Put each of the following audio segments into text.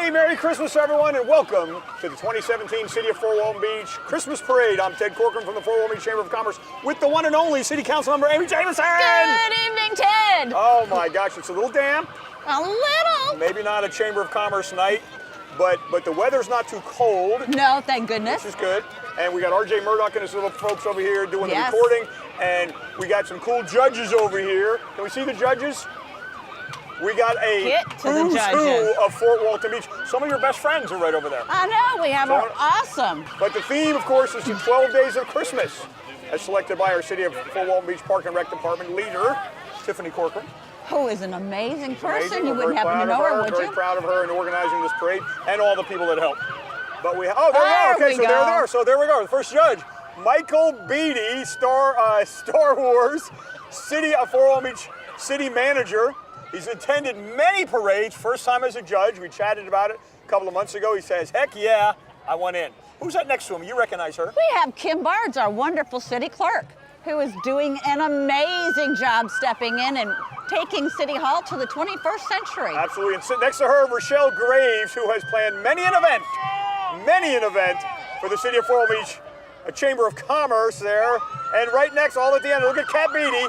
Hey, Merry Christmas, everyone, and welcome to the 2017 City of Fort Walton Beach Christmas Parade. I'm Ted Corcoran from the Fort Walton Beach Chamber of Commerce with the one and only City Council member, Amy Jamieson. Good evening, Ted. Oh my gosh, it's a little damp. A little. Maybe not a Chamber of Commerce night, but the weather's not too cold. No, thank goodness. Which is good. And we got RJ Murdoch and his little folks over here doing Yes. the recording. And we got some cool judges over here. Can we see the judges? We got a who's who of Fort Walton Beach. Some of your best friends are right over there. I know, we have our awesome. But the theme, of course, is the 12 Days of Christmas, as selected by our City of Fort Walton Beach Park and Rec Department leader, Tiffany Corcoran. Who is an amazing person. Amazing. You wouldn't happen to know her, would you? Very proud of her in organizing this parade and all the people that helped. But we, oh, there we go. Okay, so there they are. So there we go. The first judge, Michael Beatty, Star Wars, City of Fort Walton Beach City Manager. He's attended many parades, first time as a judge. We chatted about it a couple of months ago. He says, heck yeah, I went in. Who's that next to him? You recognize her? We have Kim Bards, our wonderful city clerk, who is doing an amazing job stepping in and taking City Hall to the 21st century. Absolutely. And sitting next to her, Rochelle Graves, who has planned many an event for the City of Fort Walton Beach, a Chamber of Commerce there. And right next, all at the end, look at Cat Beatty.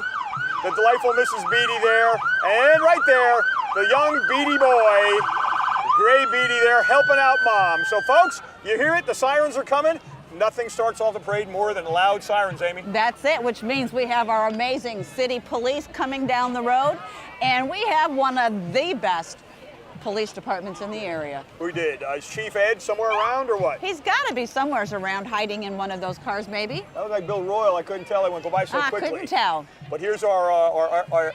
The delightful Mrs. Beatty there, and right there, the young Beatty boy, Gray Beatty there, helping out Mom. So folks, you hear it, the sirens are coming. Nothing starts off the parade more than loud sirens, Amy. That's it, which means we have our amazing city police coming down the road, and we have one of the best police departments in the area. We did. Is Chief Ed somewhere around or what? He's got to be somewhere around, hiding in one of those cars, maybe. That was like Bill Royal. I couldn't tell. I went by so quickly. I couldn't tell. But here's our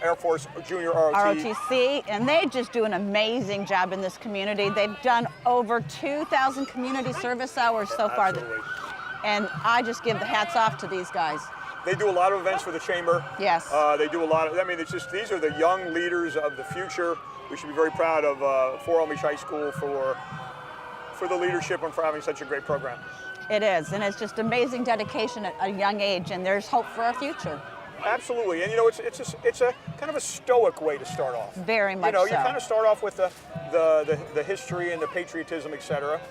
Air Force Junior ROTC, and they just do an amazing job in this community. They've done over 2,000 community service hours so far. Absolutely. And I just give the hats off to these guys. They do a lot of events for the Chamber. Yes. They do a lot of, I mean, it's just, these are the young leaders of the future. We should be very proud of Fort Walton Beach High School for the leadership and for having such a great program. It is, and it's just amazing dedication at a young age, and there's hope for our future. Absolutely, and you know, it's a kind of a stoic way to start off. Very much so. You know, you kind of start off with the history and the patriotism, etc.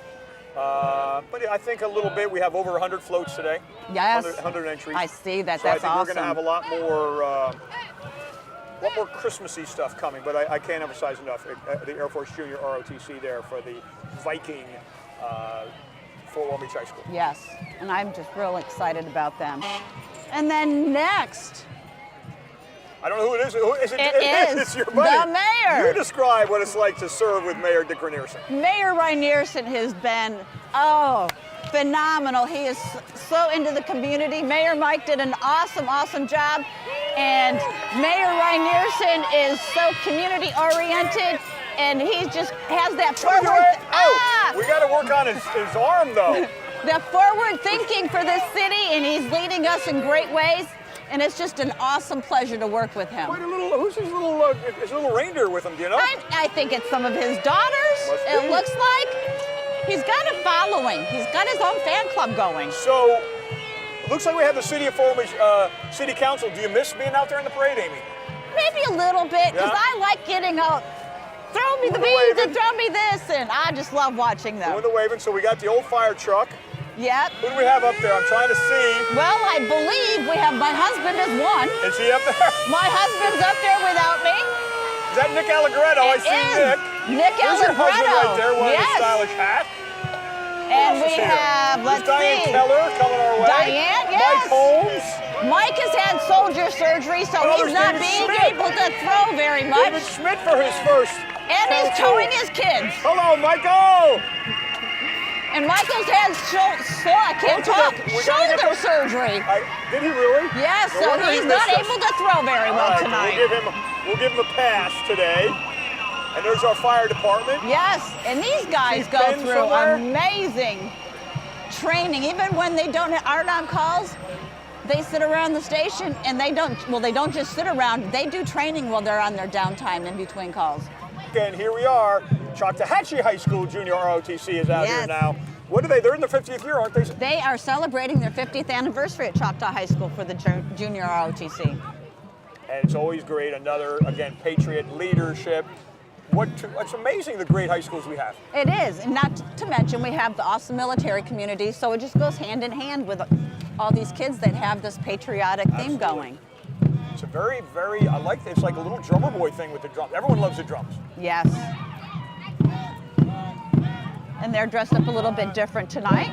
But I think a little bit, we have over 100 floats today. Yes. 100 entries. I see that, so that's awesome. I think we're going to have a lot more Christmassy stuff coming, but I can't emphasize enough the Air Force Junior ROTC there for the Viking Fort Walton Beach High School. Yes, and I'm just real excited about them. And then next, I don't know who it is. It's your buddy. The mayor. You describe what it's like to serve with Mayor Dick Reinierson. Mayor Reinierson has been, phenomenal. He is so into the community. Mayor Mike did an awesome job. And Mayor Reinierson is so community oriented, and he just has that forward. We got to work on his arm though. The forward thinking for this city, and he's leading us in great ways. And it's just an awesome pleasure to work with him. Who's his little reindeer with him? Do you know? I think it's some of his daughters. It looks like he's got a following. He's got his own fan club going. So. Looks like we have the City of Fort Walton Beach City Council. Do you miss being out there in the parade, Amy? Maybe a little bit, because I like getting out. Throw me the beads and throw me this, and I just love watching them. Doing the waving, so we got the old fire truck. Yep. Who do we have up there? I'm trying to see. Well, I believe we have my husband as one. Is he up there? My husband's up there without me. Is that Nick Allegretto? I see Nick. Nick Allegretto. There's your husband right there wearing a stylish hat. And we have, let's see. Diane Keller coming our way. Diane, yes. Mike Holmes. Mike has had soldier surgery, so he's not being able to throw very much. David Schmidt for his first. And he's towing his kids. Hello, Michael. And Michael's had shoulder surgery. Did he really? Yes, so he's not able to throw very well tonight. We'll give him a pass today. And there's our fire department. Yes, and these guys go through amazing training. Even when they aren't on calls, they sit around the station and they don't just sit around, they do training while they're on their downtime in between calls. And here we are, Choctawhatchee High School Junior ROTC is out here now. What are they? They're in their 50th year, aren't they? They are celebrating their 50th anniversary at Choctaw High School for the Junior ROTC. And it's always great, another, again, Patriot leadership. It's amazing the great high schools we have. It is, and not to mention we have the awesome military community, so it just goes hand in hand with all these kids that have this patriotic theme going. It's a very, very, I like this. It's like a little drummer boy thing with the drums. Everyone loves the drums. Yes. And they're dressed up a little bit different tonight.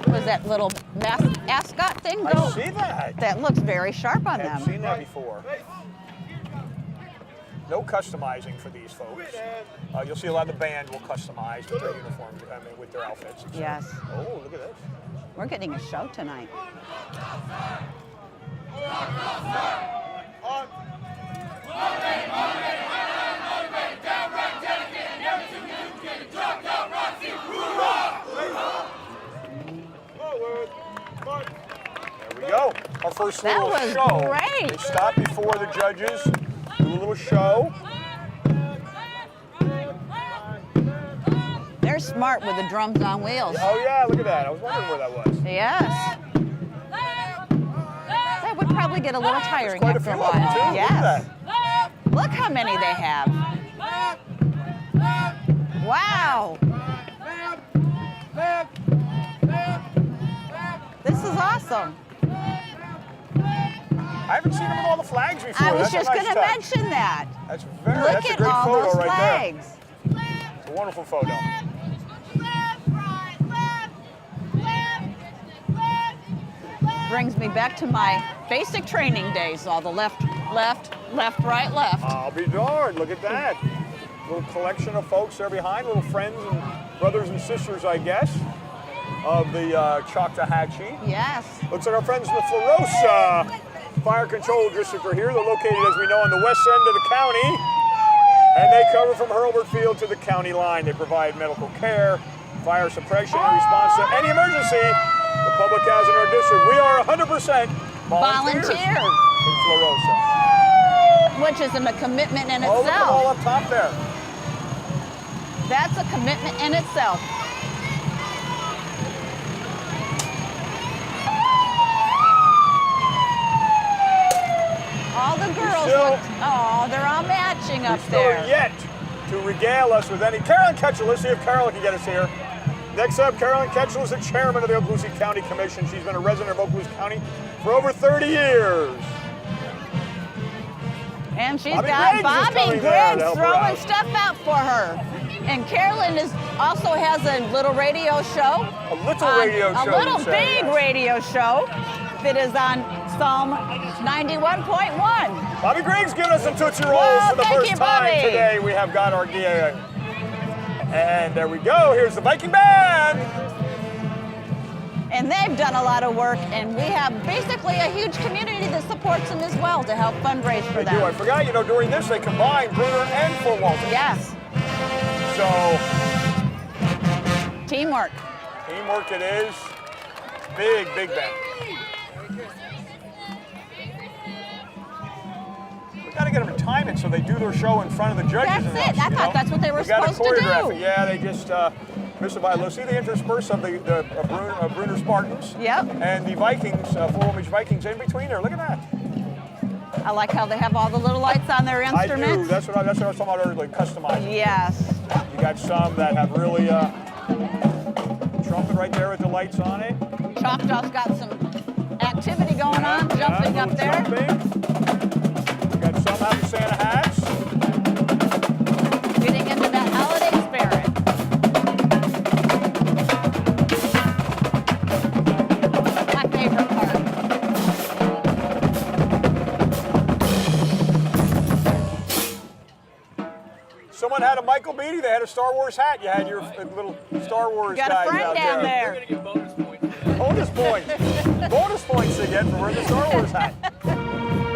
Was that little ascot thing go? I see that. That looks very sharp on them. I've seen that before. No customizing for these folks. You'll see a lot of the band will customize with their uniforms, with their outfits. Yes. Oh, look at this. We're getting a show tonight. There we go. Our first little That was show. great. They stop before the judges, do a little show. They're smart with the drums on wheels. Oh yeah, look at that. I was wondering where that was. Yes. That would probably get a little tiring Quite a after few a of them while. too. Yes. Look at that. Look how many they have. Wow. This is awesome. I haven't seen them with all the flags before. I was That's just a nice going to touch. mention that. That's Look that's a at great all photo those right flags. there. It's a wonderful photo. Brings me back to my basic training days. All the left, right, left. I'll be darned. Look at that. Little collection of folks there behind, little friends and brothers and sisters, I guess, of the Choctawhatchee. Yes. Looks like our friends in the Flarosa Fire Control District are here. They're located, as we know, on the west end of the county, and they cover from Hurlburt Field to the county line. They provide medical care, fire suppression, and response to any emergency the public has in our district. We are 100% volunteers in Flarosa. Which is a commitment in Oh, look at them all itself. up top there. That's a commitment in itself. All the girls look, oh, they're all matching up there. Still yet to regale us with any. Carolyn Ketchel, let's see if Carolyn can get us here. Next up, Carolyn Ketchel is the chairman of the Okaloosa County Commission. She's been a resident of Okaloosa County for over 30 years. And she's Bobby got Griggs is Bobby coming there to Griggs help her throwing out. stuff out for her. And Carolyn also has a little radio show. A little radio show. A little you say, big yes. radio show that is on Psalm 91.1. Bobby Griggs giving us some Tootsie Rolls Well, for the thank first you, time Bobby. today. We have got our gear. And there we go. Here's the Viking Band. And they've done a lot of work, and we have basically a huge community that supports them as well to help fundraise for They them. do. I forgot, during this, they combined Bruner and Fort Walton. Yes, So, teamwork. teamwork it is. Big, big band. We got to get them to time it so they do their show in front of the judges. That's it. I thought that's what they were We got supposed to choreograph do. it. Yeah, they just missed it by a little. See the intersperse of the Bruner Spartans. Yep. And the Vikings, Fort Walton Beach Vikings in between there. Look at that. I like how they have all the little lights on their I instruments. do. That's what I was talking about earlier, like customizing. Yes. You got some that have really trumpet right there with the lights on it. Choctaw's got some activity going on, jumping up there. Jumping. We got some having Santa hats. Getting into that holiday spirit. My favorite part. Someone had a Michael Beatty. They had a Star Wars hat. You had your little Star Wars Got guys a friend out down there. there. Bonus points. Bonus points to get for wearing the Star Wars hat.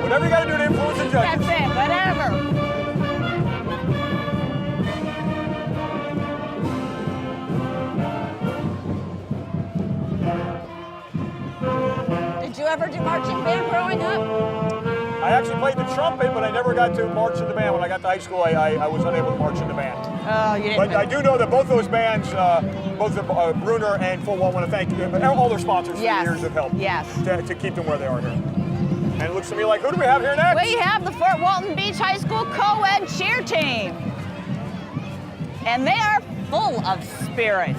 Whatever you got to do to influence the judges. That's it, whatever. Did you ever do marching band growing up? I actually played the trumpet, but I never got to march in the band. When I got to high school, I was unable to march in the band. Oh, you didn't. But I do know that both those bands, both the Bruner and Fort Walton, want to thank all their sponsors for the Yes. years of help Yes. to keep them where they are here. And it looks to me like, who do we have here next? We have the Fort Walton Beach High School co-ed cheer team. And they are full of spirit.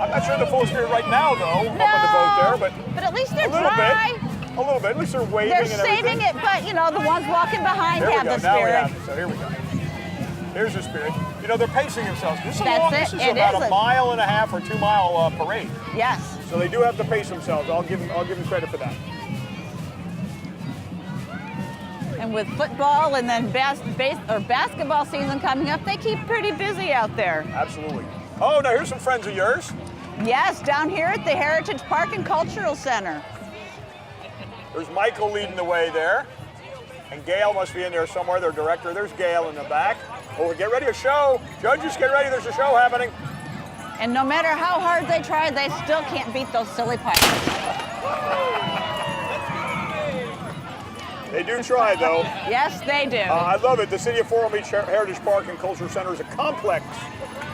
I'm not sure the full spirit right now, though, up on the boat there, but at least they're a little dry. bit. A little bit. At least they're waving They're and everything. saving it, but you know, the ones walking behind have the Now we spirit. have it. So here we go. Here's the spirit. You know, they're pacing themselves. This is, That's this it. is about a mile and a half or 2 mile parade. Yes. So they do have to pace themselves. I'll give them credit for that. And with football and then basketball season coming up, they keep pretty busy out there. Absolutely. Oh, now here's some friends of yours. Yes, down here at the Heritage Park and Cultural Center. There's Michael leading the way there. And Gail must be in there somewhere, their director. There's Gail in the back. Oh, get ready, a show. Judges, get ready, there's a show happening. And no matter how hard they try, they still can't beat those silly pirates. They do try, though. Yes, they do. I love it. The City of Fort Walton Beach Heritage Park and Cultural Center is a complex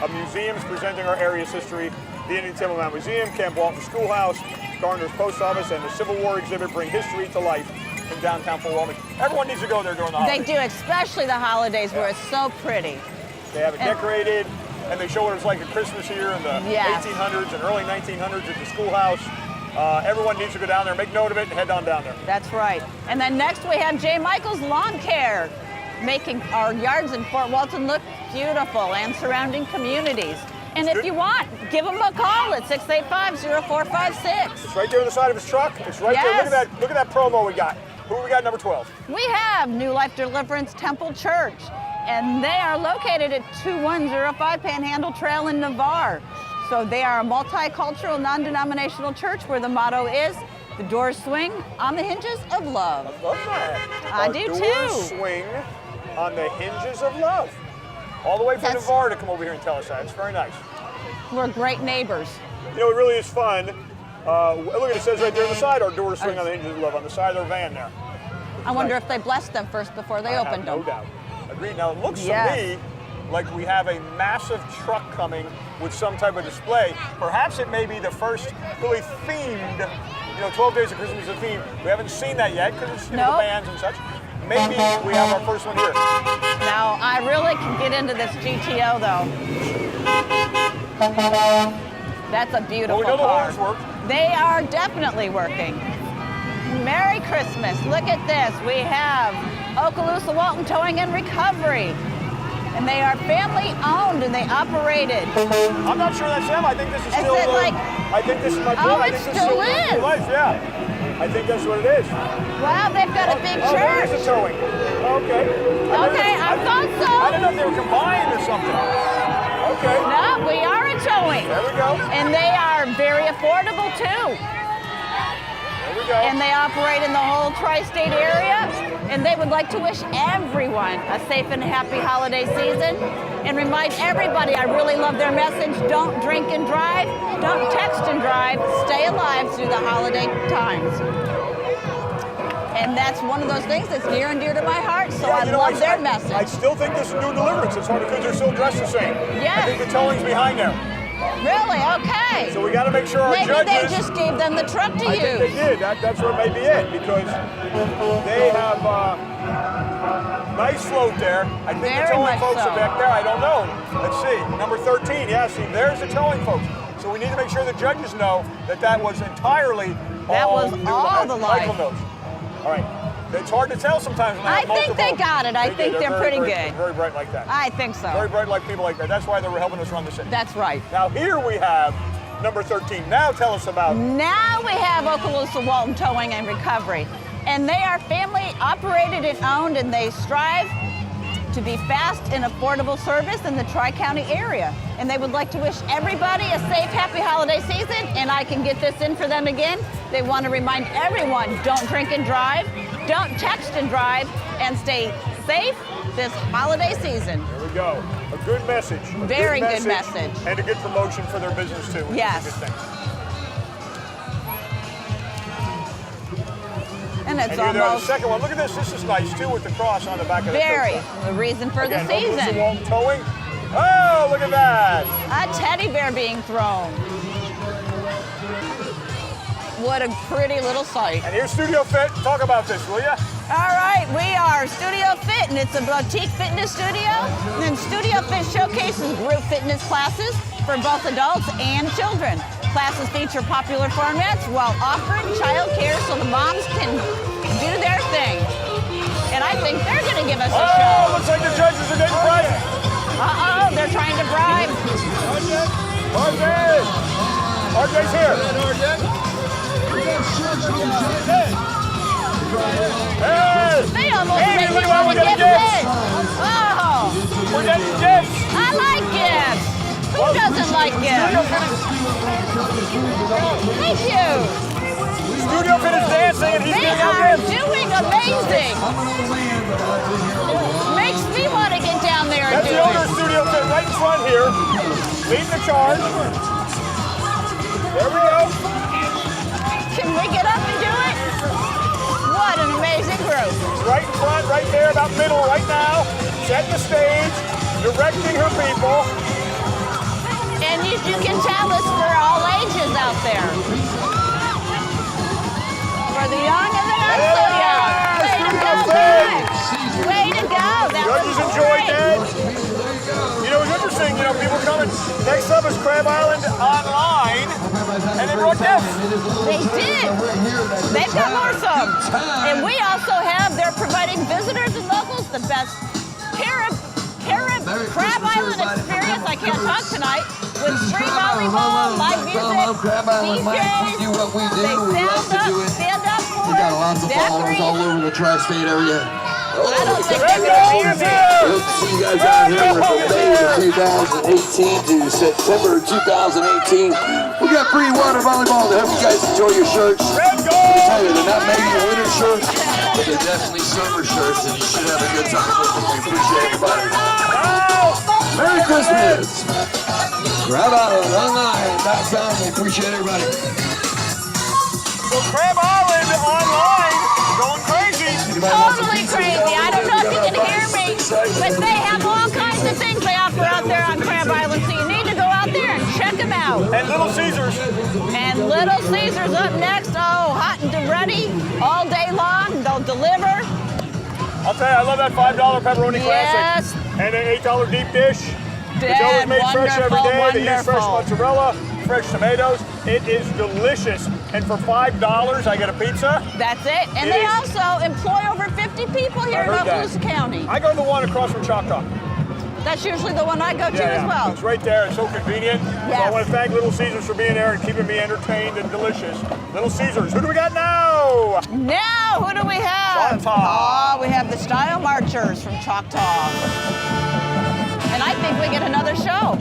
of museums presenting our area's history. The Indian Table Mountain Museum, Camp Walton Schoolhouse, Garner's Post Office, and the Civil War exhibit bring history to life in downtown Fort Walton Beach. Everyone needs to go there during the holidays. They do, especially the holidays where it's so pretty. They have it decorated, and they show what it's like at Christmas here in the 1800s and early 1900s at the schoolhouse. Everyone needs to go down there, make note of it, and head on down there. That's right. And then next we have J. Michael's Lawn Care, making our yards in Fort Walton look beautiful and surrounding communities. And if you want, give them a call at 685-0456. It's right there on the side of his truck. It's right there. Look at that promo we got. Who we got, number 12? We have New Life Deliverance Temple Church, and they are located at 2105 Panhandle Trail in Navarre. So they are a multicultural, non-denominational church where the motto is, the doors swing on the hinges of love. I love that. I do too. Doors swing on the hinges of love. All the way from Navarre to come over here and tell us that. It's very nice. We're great neighbors. You know, it really is fun. Look, it says right there on the side, our doors swing on the hinges of love, on the side of their van there. I wonder if they blessed them first before they opened them. No doubt. Agreed. Now, it looks to me like we have a massive truck coming with some type of display. Perhaps it may be the first really themed, 12 Days of Christmas is a theme. We haven't seen that yet because it's the bands and such. Maybe we have our first one here. Now, I really can get into this GTO, though. That's a beautiful car. The horns work. They are definitely working. Merry Christmas. Look at this. We have Okaloosa Walton Towing and Recovery. And they are family owned and they operated. I'm not sure that's them. I think this is still I think this is my Oh, it still is. Life, yeah. I think that's what it is. Wow, they've got a big church. There's the towing. Okay. I thought so. I didn't know if they were combined or something. Okay. No, we are a towing. There we go. And they are very affordable too. There we go. And they operate in the whole tri-state area. And they would like to wish everyone a safe and happy holiday season and remind everybody, I really love their message, don't drink and drive, don't text and drive, stay alive through the holiday times. And that's one of those things that's near and dear to my heart, so I love their message. I still think this is New Deliverance. It's hard because they're still dressed the same. Yes. I think the towing's behind there. Really? Okay. So we got to make sure our judges... Maybe they just gave them the truck to use. I think they did. That's what may be it, because they have nice float there. I think the towing folks are back there. I don't know. Let's see. Number 13. Yeah, see, there's the towing folks. So we need to make sure the judges know that was entirely all the life. Michael knows. All right. It's hard to tell sometimes when they have multiple. I think they got it. I think they're pretty good. They're very bright like that. I think so. Very bright like people like that. That's why they were helping us run the city. That's right. Now here we have number 13. Now tell us about. Now we have Okaloosa Walton Towing and Recovery. And they are family operated and owned, and they strive to be fast and affordable service in the Tri-County area. And they would like to wish everybody a safe, happy holiday season. And I can get this in for them again. They want to remind everyone, don't drink and drive, don't text and drive, and stay safe this holiday season. There we go. A good message. Very good message. And a good promotion for their business too. Yes. Is a good thing. And it's almost... almost... the second one. Look at this. This is nice too with the cross on the back of the Very. The reason for the season. Okaloosa Walton Towing. Oh, look at that. A teddy bear being thrown. what a pretty little sight. And here's Studio Fit. Talk about this, will you? All right, we are Studio Fit, and it's a boutique fitness studio. And Studio Fit showcases group fitness classes for both adults and children. Classes feature popular formats while offering child care so the moms can do their thing. And I think they're going to give us a show. Oh, looks like the judges are getting prizes. Uh-oh, they're trying to bribe. RJ's here. Hey! They almost Hey, made me look at want what to we get got this. Oh, We're getting gifts. I like gifts. Who doesn't like gifts? Thank you. Studio Fit is dancing and he's They giving out are gifts. doing amazing. Makes me want to get down there and That's do the owner it. of Studio Fit right in front here, leading the charge. There we go. Can we get up and do it? What an amazing group. Right in front, right there, about middle right now, setting the stage, directing her people. And you can tell it's for all ages out there. For the young and the not so young. Way to go, guys. Way to go. That was Judges enjoyed great. that. You know, it's interesting, people coming. Next up is Crab Island Online, and they brought gifts. They did. They've got more some. And we also have, they're providing visitors and locals the best Crab Island experience. I can't talk tonight. With free volleyball, live music, DJs, do what we do. they We love to do it. stand up for We got lots of followers all over the tri-state area. I don't think Red they're Gold going is to here. Hope to see you guys out here from May of 2018 to September 2018. We got free water volleyball to help you guys enjoy your shirts. Red Let me tell you, Gold. they're not maybe winter shirts, but they're definitely summer shirts, and you should have a good time with them. We appreciate everybody. Merry Christmas! CrabIslandOnline.com. We appreciate everybody. So Crab Island Online, going crazy. totally crazy. I don't know if you can hear me, but they have all kinds of things they offer out there on Crab Island, so you need to go out there and check them out. And Little Caesars. And Little Caesars up next. Oh, hot and ready all day long. They'll deliver. I'll tell you, I love that $5 pepperoni Yes. classic. And an $8 deep dish. The dough is made fresh every Wonderful, day. They use fresh wonderful. mozzarella, fresh tomatoes. It is delicious. And for $5, I get a pizza. That's it. And It they is. also employ over 50 people here in heard that. Okaloosa County. I go to the one across from Choctaw. That's usually the one I go to as well. It's right there. It's so convenient. So I Yes. want to thank Little Caesars for being there and keeping me entertained and delicious. Little Caesars. Who do we got now? Now, who do we have? Choctaw. Oh, we have the Style Marchers from Choctaw. And I think we get another show.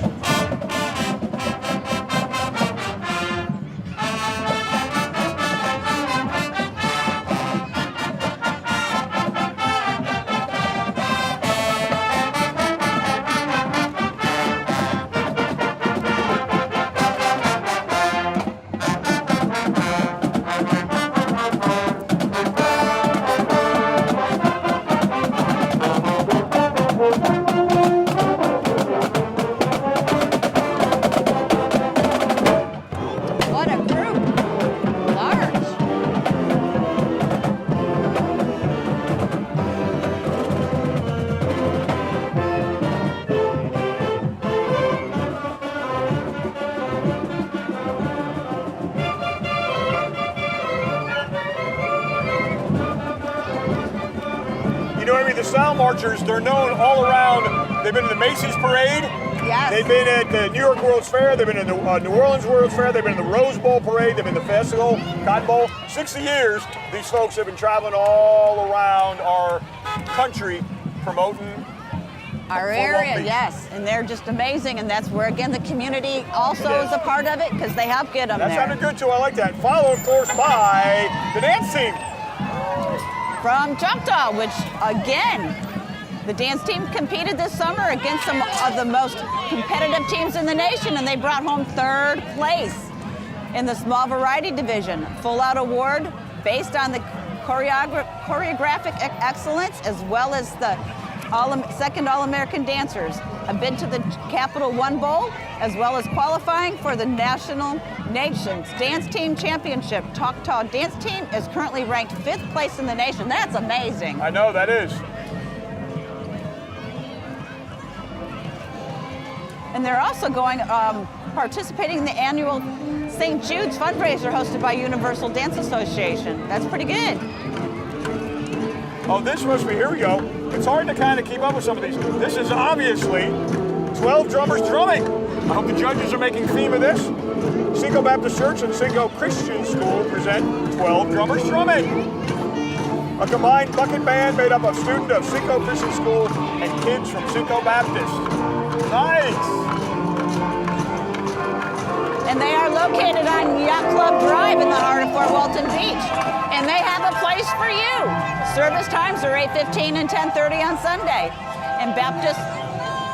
What a group. Large. You know, Amy, the Style Marchers, they're known all around. They've been in the Macy's Parade. Yes. They've been at the New York World's Fair. They've been in the New Orleans World's Fair. They've been in the Rose Bowl Parade. They've been in the Festival, Cotton Bowl. 60 years, these folks have been traveling all around our country promoting Our Fort Walton area, Beach. yes. And they're just amazing. And that's where, again, the community also It is is. a part of it because they help get them That there. sounded good too. I like that. Followed, of course, by the dance team. From Choctaw, which, again, the dance team competed this summer against some of the most competitive teams in the nation, and they brought home third place in the small variety division. Full-out award based on the choreographic excellence as well as the second All-American dancers, a bid to the Capital One Bowl, as well as qualifying for the National Nations Dance Team Championship. Choctaw Dance Team is currently ranked 5th place in the nation. That's amazing. I know, that is. And they're also going, participating in the annual St. Jude's fundraiser hosted by Universal Dance Association. That's pretty good. Oh, this must be, here we go. It's hard to kind of keep up with some of these. This is obviously 12 drummers drumming. I hope the judges are making theme of this. Cinco Baptist Church and Cinco Christian School present 12 drummers drumming. A combined bucket band made up of students of Cinco Christian School and kids from Cinco Baptist. Nice. And they are located on Yacht Club Drive in the heart of Fort Walton Beach. And they have a place for you. Service times are 8:15 and 10:30 on Sunday. And Baptist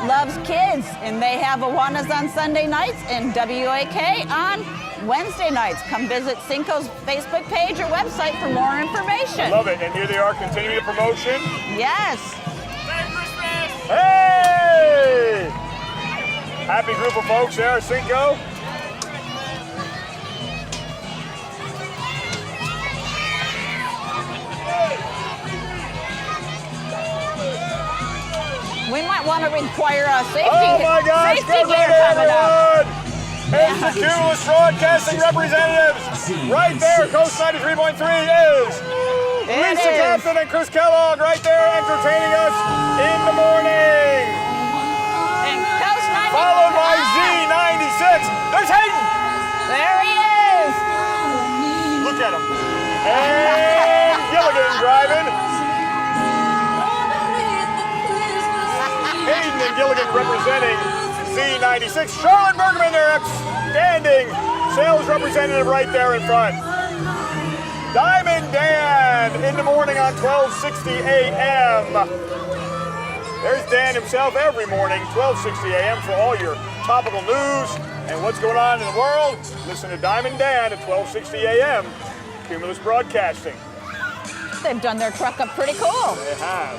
loves kids, and they have Awanas on Sunday nights and WAK on Wednesday nights. Come visit Cinco's Facebook page or website for more information. Love it, and here they are continuing the promotion. Yes. Merry Christmas! Hey! Happy group of folks there at Cinco. We might want to require a safety, oh my gosh, safety gear coming up. And the Cumulus Broadcasting representatives right there, Coast 93.3 is Lisa Captain and Chris Kellogg right there entertaining us in the morning. And Coast 93. Followed by Z96. There's Hayden. There he is. Look at him. And Gilligan driving. Hayden and Gilligan representing Z96. Charlotte Bergman, their outstanding sales representative right there in front. Diamond Dan in the morning on 1260 a.m. There's Dan himself every morning, 1260 a.m. for all your topical news and what's going on in the world. Listen to Diamond Dan at 1260 a.m. Cumulus Broadcasting. They've done their truck up pretty cool. They have.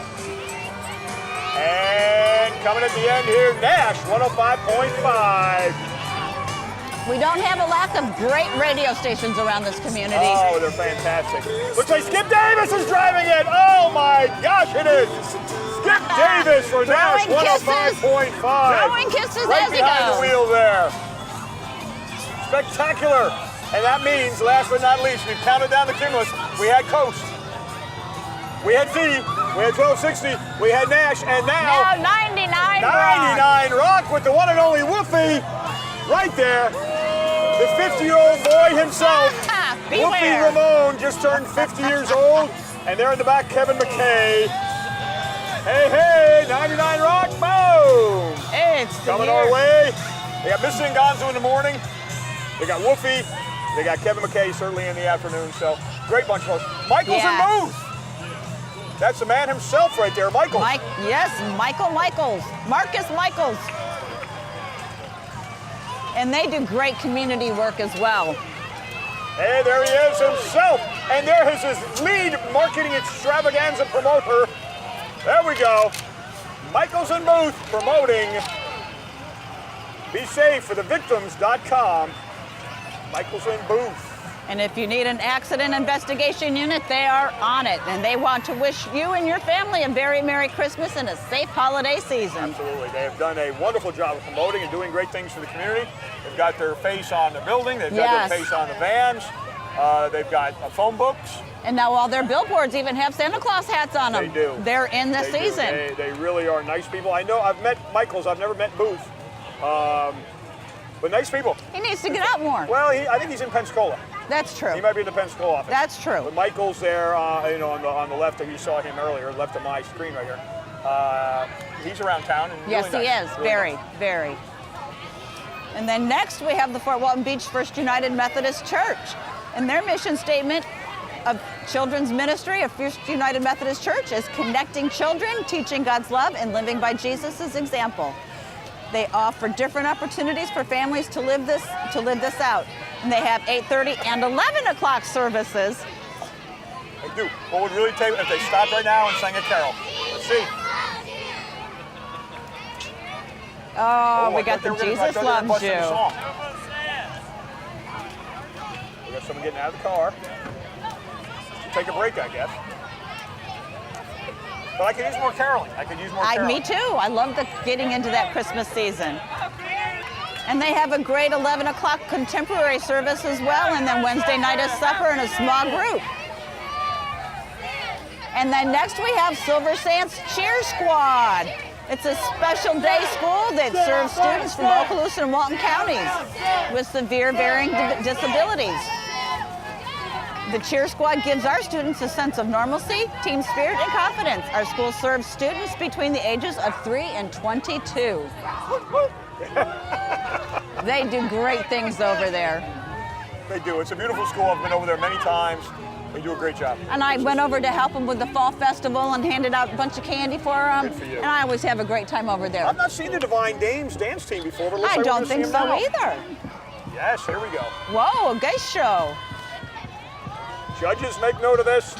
And coming at the end here, Nash 105.5. We don't have a lack of great radio stations around this community. Oh, they're fantastic. Looks like Skip Davis is driving it. Oh my gosh, it is. Skip Davis for Nash 105.5. Throwing kisses right as he behind goes. the wheel there. Spectacular. And that means, last but not least, we've counted down the Cumulus. We had Coast. We had Z. We had 1260. We had Nash. And now 99 Rock with the one and only Woofy right there. The 50-year-old boy himself. Woofy Ramone just turned 50 years old. And there in the back, Kevin McKay. Hey, hey, 99 Rock, boom! It's coming our way. They got Missy and Gonzo in the morning. They got Woofy. They got Kevin McKay certainly in the afternoon. So great bunch of folks. Michael's in Booth. That's the man himself right there, Michael. Yes, Michael Michaels. Marcus Michaels. And they do great community work as well. Hey, there he is himself. And there is his lead marketing extravaganza promoter. There we go. Michael's in Booth promoting Be Safe for the Victims.com. Michael's in Booth. And if you need an accident investigation unit, they are on it. And they want to wish you and your family a very Merry Christmas and a safe holiday season. Absolutely. They have done a wonderful job of promoting and doing great things for the community. They've got their face on the building. They've got their face on the vans. They've got phone books. And now all their billboards even have Santa Claus hats on them. They do. They're in the season. They really are nice people. I know I've met Michaels. I've never met Booth. But nice people. He needs to get out more. Well, I think he's in Pensacola. That's true. He might be in the Pensacola office. That's true. But Michael's there, on the left. You saw him earlier, left of my screen right here. He's around town. And yes, really nice. he is. Really Very, nice. very. And then next we have the Fort Walton Beach First United Methodist Church. And their mission statement of children's ministry of First United Methodist Church is connecting children, teaching God's love, and living by Jesus' example. They offer different opportunities for families to live this out. And they have 8:30 and 11 o'clock services. They do. What would really take if they stopped right now and sang a carol? Let's see. Oh, we I got thought the they were gonna- I Jesus thought they were Loves busting the You. song. We got someone getting out of the car. Take a break, I guess. But I could use more caroling. I could use more caroling. Me too. I love getting into that Christmas season. And they have a great 11 o'clock contemporary service as well, and then Wednesday night is supper in a small group. And then next we have Silver Sands Cheer Squad. It's a special day school that serves students from Okaloosa and Walton counties with severe varying disabilities. The Cheer Squad gives our students a sense of normalcy, team spirit, and confidence. Our school serves students between the ages of 3 and 22. They do great things over there. They do. It's a beautiful school. I've been over there many times. They do a great job. And I went over to help them with the fall festival and handed out a bunch of candy for them. Good for you. And I always have a great time over there. I've not seen the Divine Dames dance team before, but it looks I like we're don't gonna see think them so now. either. Yes, here we go. Whoa, a gay show. Judges, make note of this.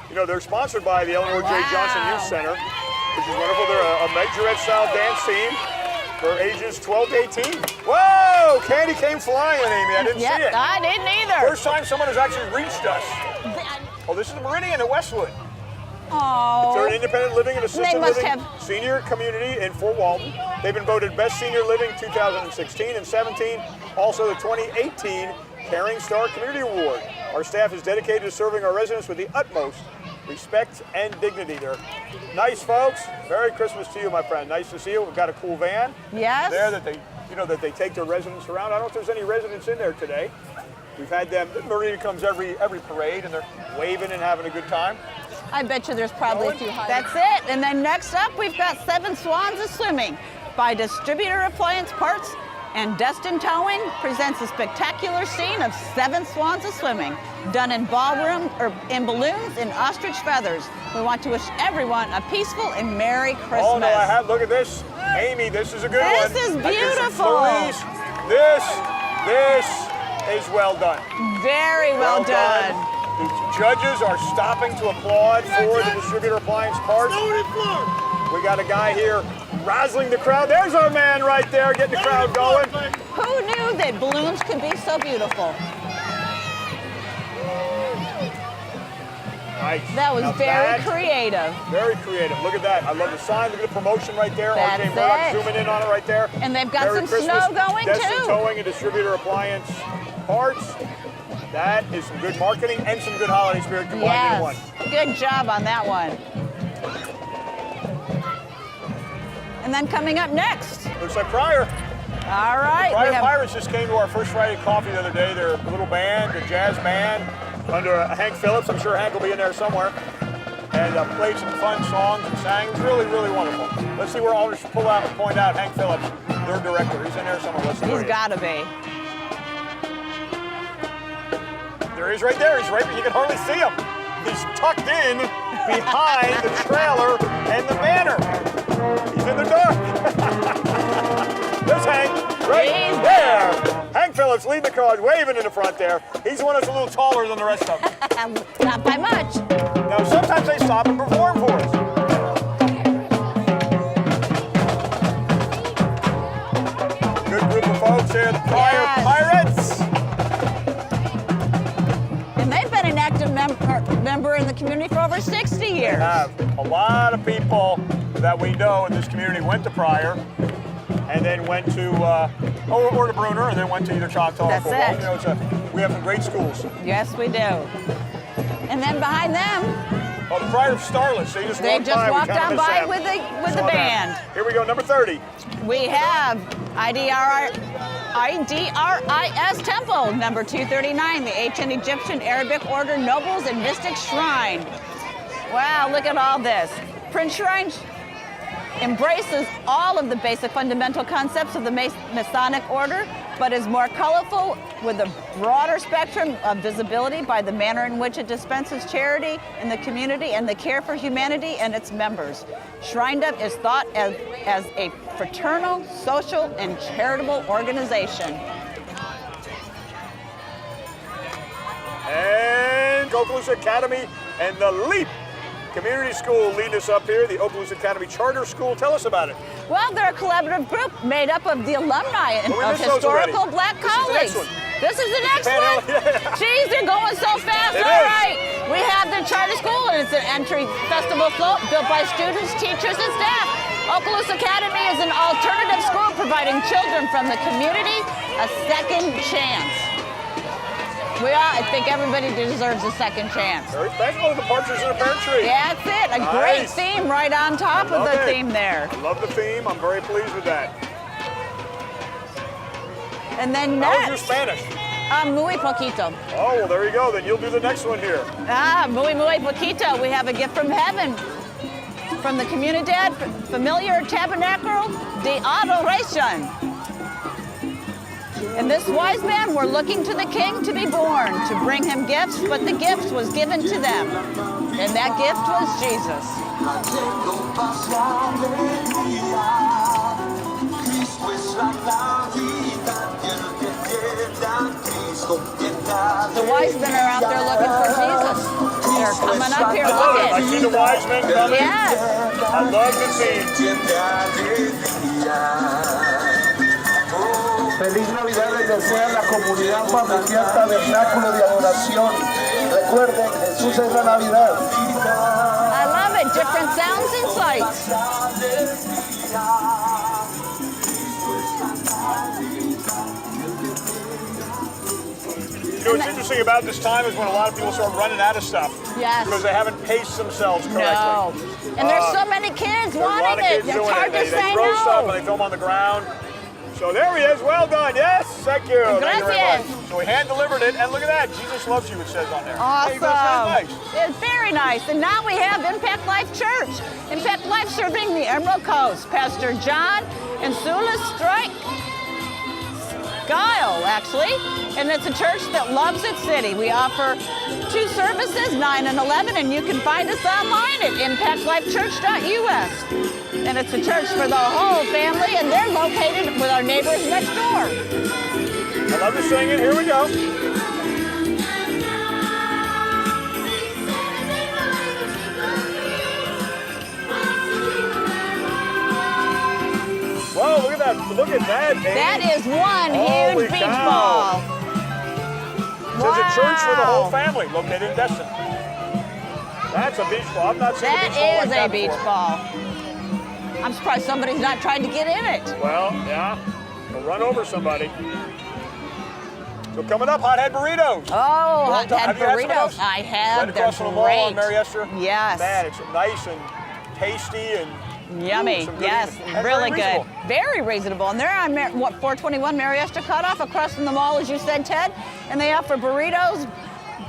You know, they're sponsored by the Eleanor J. Johnson Youth Center, which is wonderful. They're a majorette-style dance team for ages 12 to 18. Whoa! Candy came flying, Amy. I didn't see it. I didn't either. First time someone has actually reached us. Oh, this is the Meridian at Westwood. Oh. They're an independent living and assisted must living have- senior community in Fort Walton. They've been voted Best Senior Living 2016 and 17, also the 2018 Caring Star Community Award. Our staff is dedicated to serving our residents with the utmost respect and dignity. They're nice folks. Merry Christmas to you, my friend. Nice to see you. We've got a cool van Yes. there that they take their residents around. I don't know if there's any residents in there today. We've had them. Marina comes every parade, and they're waving and having a good time. I bet you there's probably a few high. That's it. And then next up, we've got Seven Swans of Swimming by Distributor Appliance Parts, and Destin Towing presents a spectacular scene of 7 swans of swimming, done in ballroom or in balloons and ostrich feathers. We want to wish everyone a peaceful and Merry Christmas. Oh no, I have. Look at this, Amy. This is a good one. This is I hear some beautiful. flurries. This is well done. Very well done. The judges are stopping to applaud for the Distributor Appliance Parts. We got a guy here razzling the crowd. There's our man right there, getting the crowd going. Who knew that balloons could be so beautiful? Nice. That was Now very that- creative. Very creative. Look at that. I love the sign. Look at the promotion right there. That's RJ Murdoch it. zooming in on it right there. And they've got Merry some Christmas, snow going, Destin too. Towing and Distributor Appliance Parts. That is some good marketing and some good holiday spirit combined in one. Yes, good job on that one. And then coming up next, Looks like Pryor. all right, Pryor we have Pirates just came to our first Friday coffee the other day. They're a little band, a jazz band, under Hank Phillips. I'm sure Hank will be in there somewhere. And played some fun songs and sang. It was really, really wonderful. Let's see where I'll just point out Hank Phillips, their director. He's in there somewhere. Let's see where he's he is. got to be. There he is right there. He's right, you can hardly see him. He's tucked in behind the trailer and the banner. He's in the dark. There's Hank, right He's there. Hank Phillips leading the crowd, waving in the front there. He's the one that's a little taller than the rest of them. Not by much. Now, sometimes they stop and perform for us. Good group of folks here, the Pryor Yes. Pirates. And they've been an active member in the community for over 60 years. We have a lot of people that we know in this community went to Pryor and then went to, or to Bruner, and then went to either Choctaw That's or Fort it. Walton. You know, we have some great schools. Yes, we do. And then behind them, Oh, the Pryor Starlets, they just they walked just by. We walked kinda on missed by them. with the Saw that. band. Here we go, number 30. We have IDRIS Temple, number 239, the Ancient Egyptian Arabic Order Nobles and Mystics Shrine. Wow, look at all this. Prince Shrine embraces all of the basic fundamental concepts of the Masonic Order, but is more colorful with a broader spectrum of visibility by the manner in which it dispenses charity in the community and the care for humanity and its members. Shrined Up is thought as a fraternal, social, and charitable organization. And Okaloosa Academy and the LEAP Community School lead us up here, the Okaloosa Academy Charter School. Tell us about it. Well, they're a collaborative group made up of the alumni of historical black colleagues. This is the next one. Geez, they're going so fast. All right. We have the charter school, and it's an entry festival float built by students, teachers, and staff. Okaloosa Academy is an alternative school providing children from the community a second chance. I think everybody deserves a second chance. Very special, the Partridge in a Pear Tree. Yeah, that's it. A great theme right on top of the theme there. I love the theme. I'm very pleased with that. And then next. How's your Spanish? Muy poquito. Oh, well, there you go. Then you'll do the next one here. Muy poquito. We have a gift from heaven. From the Comunidad Familiar Tabernacle de Adoración. And this wise men were looking to the king to be born, to bring him gifts, but the gift was given to them. And that gift was Jesus. The wise men are out there looking for Jesus. They're coming up here looking. I see the wise men coming. Yes. I love the scene. Feliz Navidad les desea la comunidad familiar Tabernáculo de Adoración. Recuerden, Jesús es la Navidad. I love it. Different sounds and sights. You know what's interesting about this time is when a lot of people start running out of stuff. Yes. Because they haven't paced themselves correctly. No. And there's so many kids wanting it. It's hard to they say throw stuff no. and they throw them on the ground. So there he is. Well done. Yes. Thank you. Thank you very much. So we hand delivered it, and look at that. Jesus loves you, it says on there. Awesome. Hey, that's It's very nice. And now we have Impact Life Church. Impact Life serving the Emerald Coast. Pastor John and Sula Guile, actually. And it's a church that loves its city. We offer 2 services, 9 and 11, and you can find us online at impactlifechurch.us. And it's a church for the whole family, and they're located with our neighbors next door. I love to sing it. Here we go. Whoa, look at that. Look at that, baby. That is one huge beach ball. It says a church for the whole family located in Destin. That's a beach ball. I've not seen a beach ball like that That is a beach before. ball. I'm surprised somebody's not trying to get in it. Well, yeah. We'll run over somebody. So coming up, hothead burritos. Oh, hothead Have you had some of burritos. those? I have. Right They're across from the mall on great. Mary Esther. Yes. Man, it's nice and tasty and Yummy. some good Yes, eating. And really very good. reasonable. Very reasonable. And they're on 421 Mary Esther Cutoff across from the mall, as you said, Ted. And they offer burritos,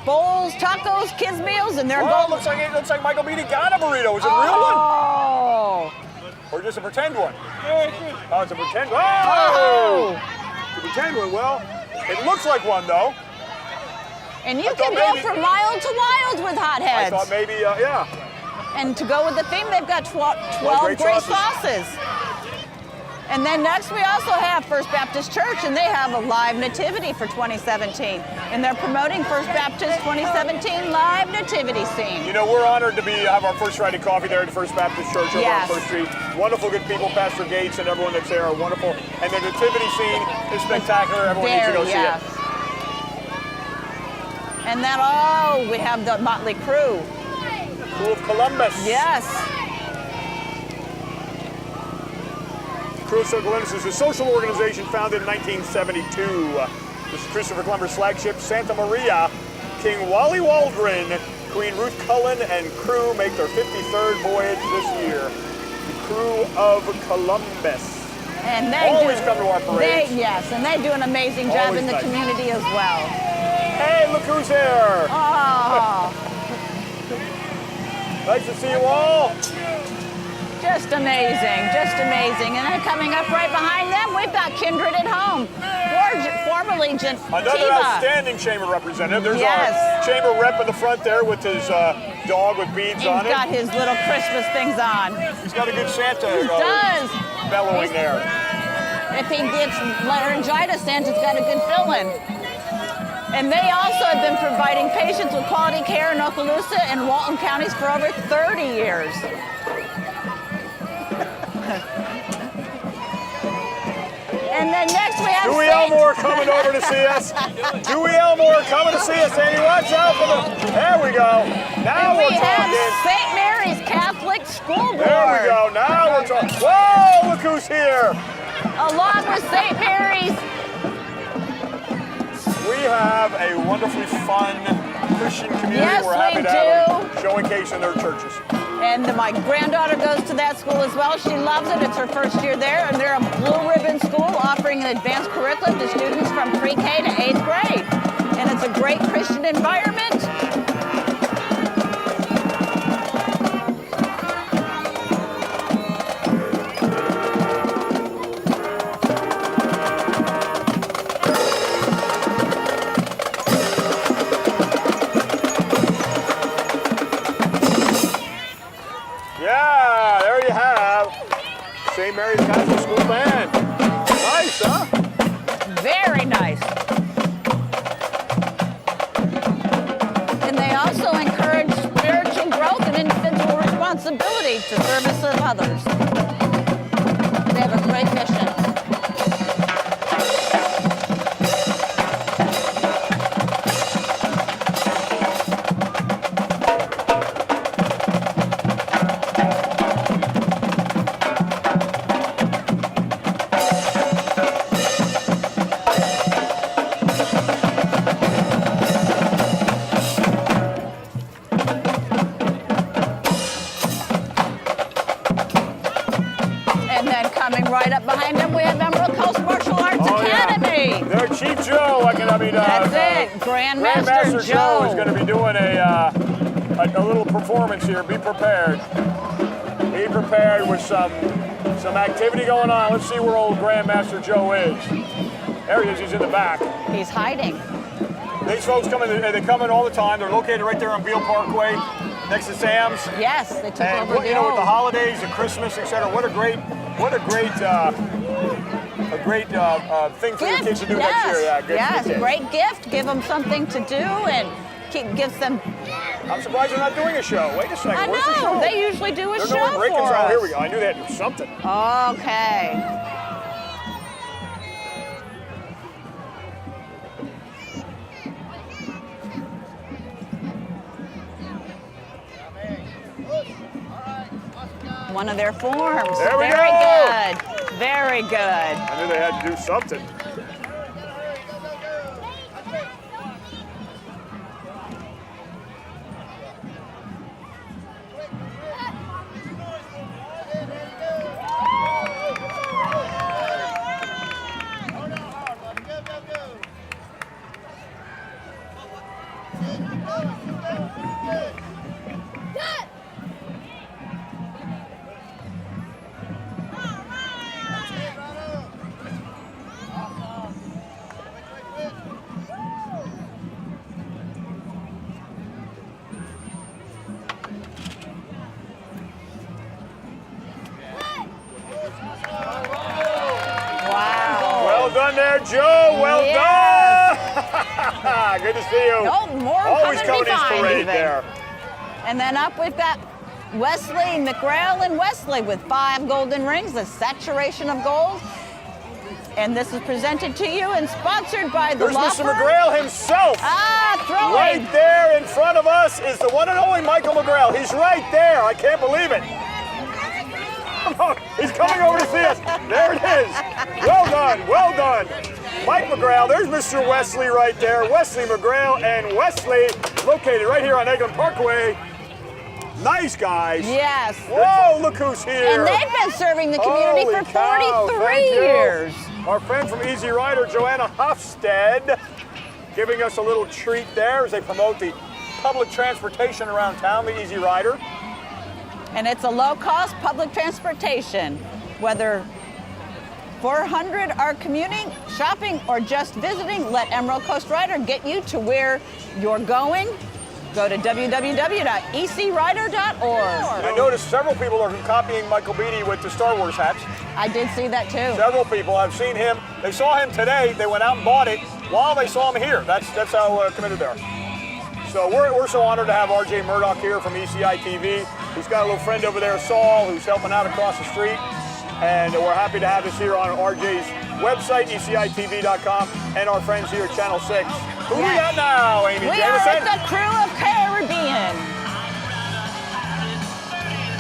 bowls, tacos, kids meals, and they're Oh, golden. it looks like Michael Beatty got a burrito. Is it a real one? Oh. Or just a pretend one? Oh, it's a pretend one. Oh. It's a pretend one. Well, it looks like one, though. And you I can thought go maybe- from mild to wild with hot I heads. thought maybe, yeah. And to go with the theme, they've got 12 great great sauces. sauces. And then next we also have First Baptist Church, and they have a live nativity for 2017. And they're promoting First Baptist 2017 live nativity scene. You know, we're honored to have our first Friday coffee there at the First Baptist Church over Yes. on First Street. Wonderful, good people. Pastor Gates and everyone that's there are wonderful. And the nativity scene is spectacular. Everyone needs to go see it. And then, we have the Motley Crew. Crew of Columbus. Yes. Crew of Columbus is a social organization founded in 1972. This is Christopher Columbus' flagship, Santa Maria. King Wally Waldron, Queen Ruth Cullen, and crew make their 53rd voyage this year. The Crew of Columbus. And they always come to our parades. Yes, and they do an amazing job Always in the nice. community as well. Hey, look who's here. Oh. Nice to see you all. Just amazing, just amazing. And then coming up right behind them, we've got Kindred at Home, formerly Another outstanding chamber representative. There's our chamber rep in the front there with his dog with beads on it. He's got his little Christmas things on. He's got a good Santa He bellowing does. there. If he gets laryngitis, Santa's got a good fill-in. And they also have been providing patients with quality care in Okaloosa and Walton counties for over 30 years. And then next we have Dewey Elmore coming over to see us. Dewey Elmore coming to see us, Andy. Watch out for the... There we go. Now we're talking. St. Mary's Catholic School Board. There we go. Now we're talking. Whoa, look who's here. Along with St. Mary's. We have a wonderfully fun Christian community. Yes, we're happy we to have do. them showcase in their churches. And my granddaughter goes to that school as well. She loves it. It's her first year there. And they're a blue ribbon school offering an advanced curriculum to students from pre-K to 8th grade. And it's a great Christian environment. Yeah, there you have St. Mary's Catholic School Band. Nice, huh? Very nice. And they also encourage spiritual growth and individual responsibility to service of others. They have a great mission. Right up behind them, we have Emerald Coast Martial Arts Academy. Yeah. Their Chief Joe, That's it, Grandmaster Joe is going to be doing a little performance here. Be prepared. Be prepared with some activity going on. Let's see where old Grandmaster Joe is. There he is. He's in the back. He's hiding. These folks come in. They come in all the time. They're located right there on Beale Parkway, next to Sam's. Yes, they took over the with the holidays, the Christmas, etc. What a great thing for your kids to do next year. Yeah, good for the kids. Great gift. Give them something to do and gives them. I'm surprised they're not doing a show. Wait a second. I Where's the show? know. They usually do a show for us. Oh, here we go. I knew they had to do something. Okay. One of their forms. There we go. Very good. Very good. I knew they had to do something. Well done there, Joe. Well done. Good to see you. No, more always coming to these parade even. there. And then up we've got Wesley McGrail and Wesley with 5 golden rings, the saturation of gold. And this is presented to you and sponsored by the There's law Mr. firm. McGrail himself. Throwing. Right there in front of us is the one and only Michael McGrail. He's right there. I can't believe it. Come on. He's coming over to see us. There it is. Well done. Well done. Mike McGrail. There's Mr. Wesley right there. Wesley McGrail and Wesley located right here on Eglin Parkway. Nice guys. Yes. Whoa, look who's here. And they've been serving the community Holy for 43 cow, thank you. years. Our friend from Easy Rider, Joanna Hofstede, giving us a little treat there as they promote the public transportation around town, the Easy Rider. And it's a low-cost public transportation. Whether 400 are commuting, shopping, or just visiting, let Emerald Coast Rider get you to where you're going. Go to www.ecrider.org. I noticed several people are copying Michael Beatty with the Star Wars hats. I did see that too. Several people. I've seen him. They saw him today. They went out and bought it while they saw him here. That's how committed they are. So we're so honored to have RJ Murdoch here from ECI TV. He's got a little friend over there, Saul, who's helping out across the street. And we're happy to have this here on RJ's website, ECITV.com, and our friends here at Channel 6. Who we got now, Amy We Jamieson? are the crew of Caribbean.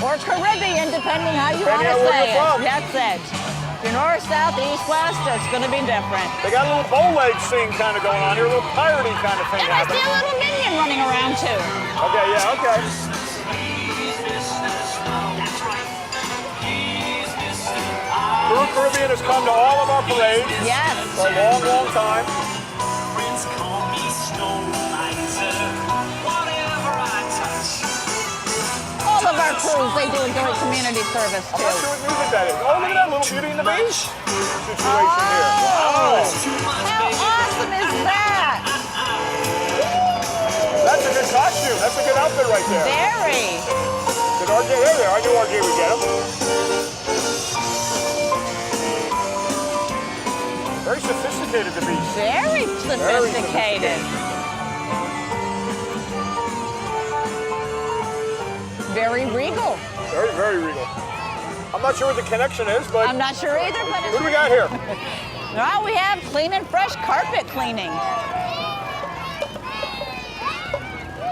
Or Caribbean, depending how you want to say it. That's it. If you're north, south, east, west, it's going to be different. They got a little bow leg scene kind of going on here, a little piratey kind of thing And I see happening. a little minion running around too. Okay, yeah, okay. Crew Caribbean has come to all of our parades Yes. for a long, long time. All of our crews, they do a great community service I'm not too. sure what music that is. Oh, look at that little Beauty and the Beast situation here. Wow. How awesome is that? That's a good costume. That's a good outfit right there. Very. Did RJ, there they are. I knew RJ would get him. Very sophisticated, the Beast. Very sophisticated. Very regal. Very, very regal. I'm not sure what the connection is, but I'm not sure either, but who do we got here? now we have clean and fresh carpet cleaning.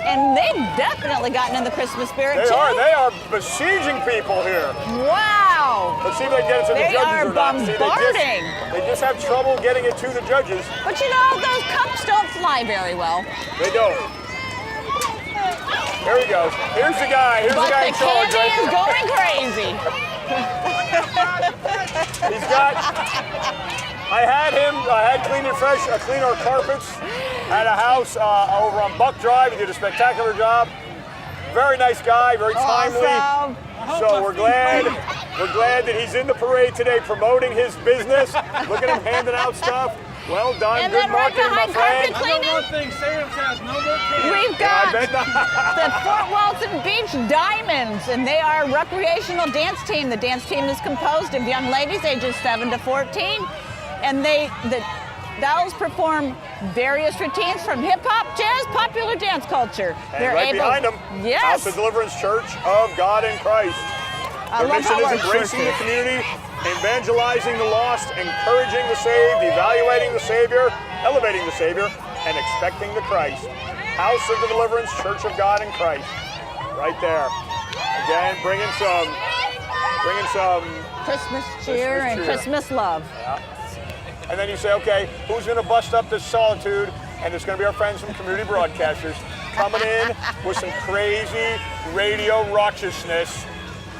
And they've definitely gotten in the Christmas spirit too. They are besieging people here. Wow. Let's see if they can get it to the They judges are or not. See, bombarding. they just have trouble getting it to the judges. But you know, those cups don't fly very well. They don't. There he goes. Here's the guy. Here's But the guy the in charge candy right is there. going crazy. He's got. I had Clean and Fresh clean our carpets at a house over on Buck Drive. He did a spectacular job. Very nice guy, very timely. Awesome. So we're glad that he's in the parade today promoting his business. Look at him handing out stuff. Well done, And good then right marketing, my behind carpet friend. cleaning, One thing, Sam's has no more kids. we've Yeah, I got bet not. the Fort Walton Beach Diamonds, and they are a recreational dance team. The dance team is composed of young ladies ages 7 to 14, and the dolls perform various routines from hip hop, jazz, popular dance culture. And right behind them, Yes. House of Deliverance Church of God in Christ. I Their love mission how our is embracing church the community, evangelizing the lost, encouraging the saved, evaluating the Savior, elevating the Savior, and expecting the Christ. House of the Deliverance Church of God in Christ. Right there. Again, bringing some Christmas cheer and cheer. Christmas love. and then you say, okay, who's going to bust up this solitude? And it's going to be our friends from Community Broadcasters coming in with some crazy radio raucousness,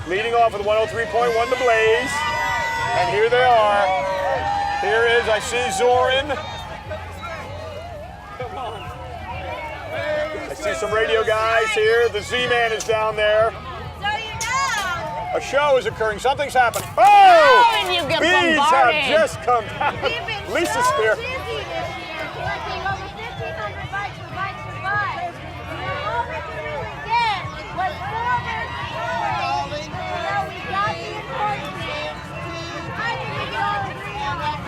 leading off with 103.1 The Blaze. And here they are. Here is, I see Zoran. Come on. I see some radio guys here. The Z-Man is down there. So you know. A show is occurring. Something's happening. Oh, Oh! and you get Bees bombarded. have just come down. We've been Lisa so Spear. busy this year collecting over 1,500 bikes for Bikes for Lives. And all we could really get was 4 minutes of parade. You know, we got the enforcement. I think we can all agree on that.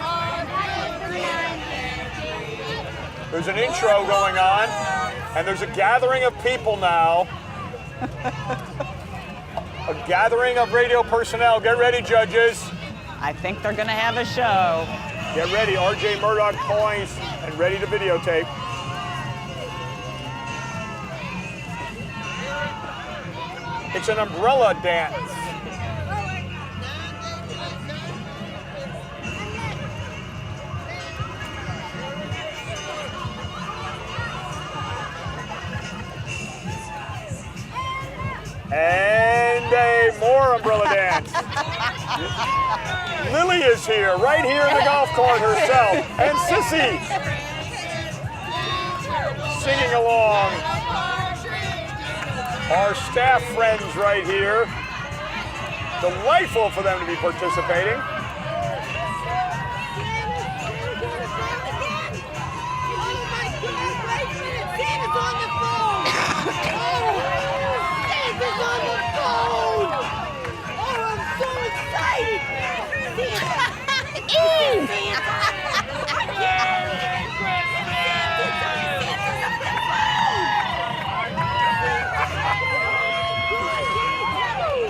There's an intro going on, and there's a gathering of people now. A gathering of radio personnel. Get ready, judges. I think they're going to have a show. Get ready. RJ Murdoch points and ready to videotape. It's an umbrella dance. And a more umbrella dance. Lily is here, right here in the golf cart herself. And Sissy singing along. Our staff friends right here. Delightful for them to be participating.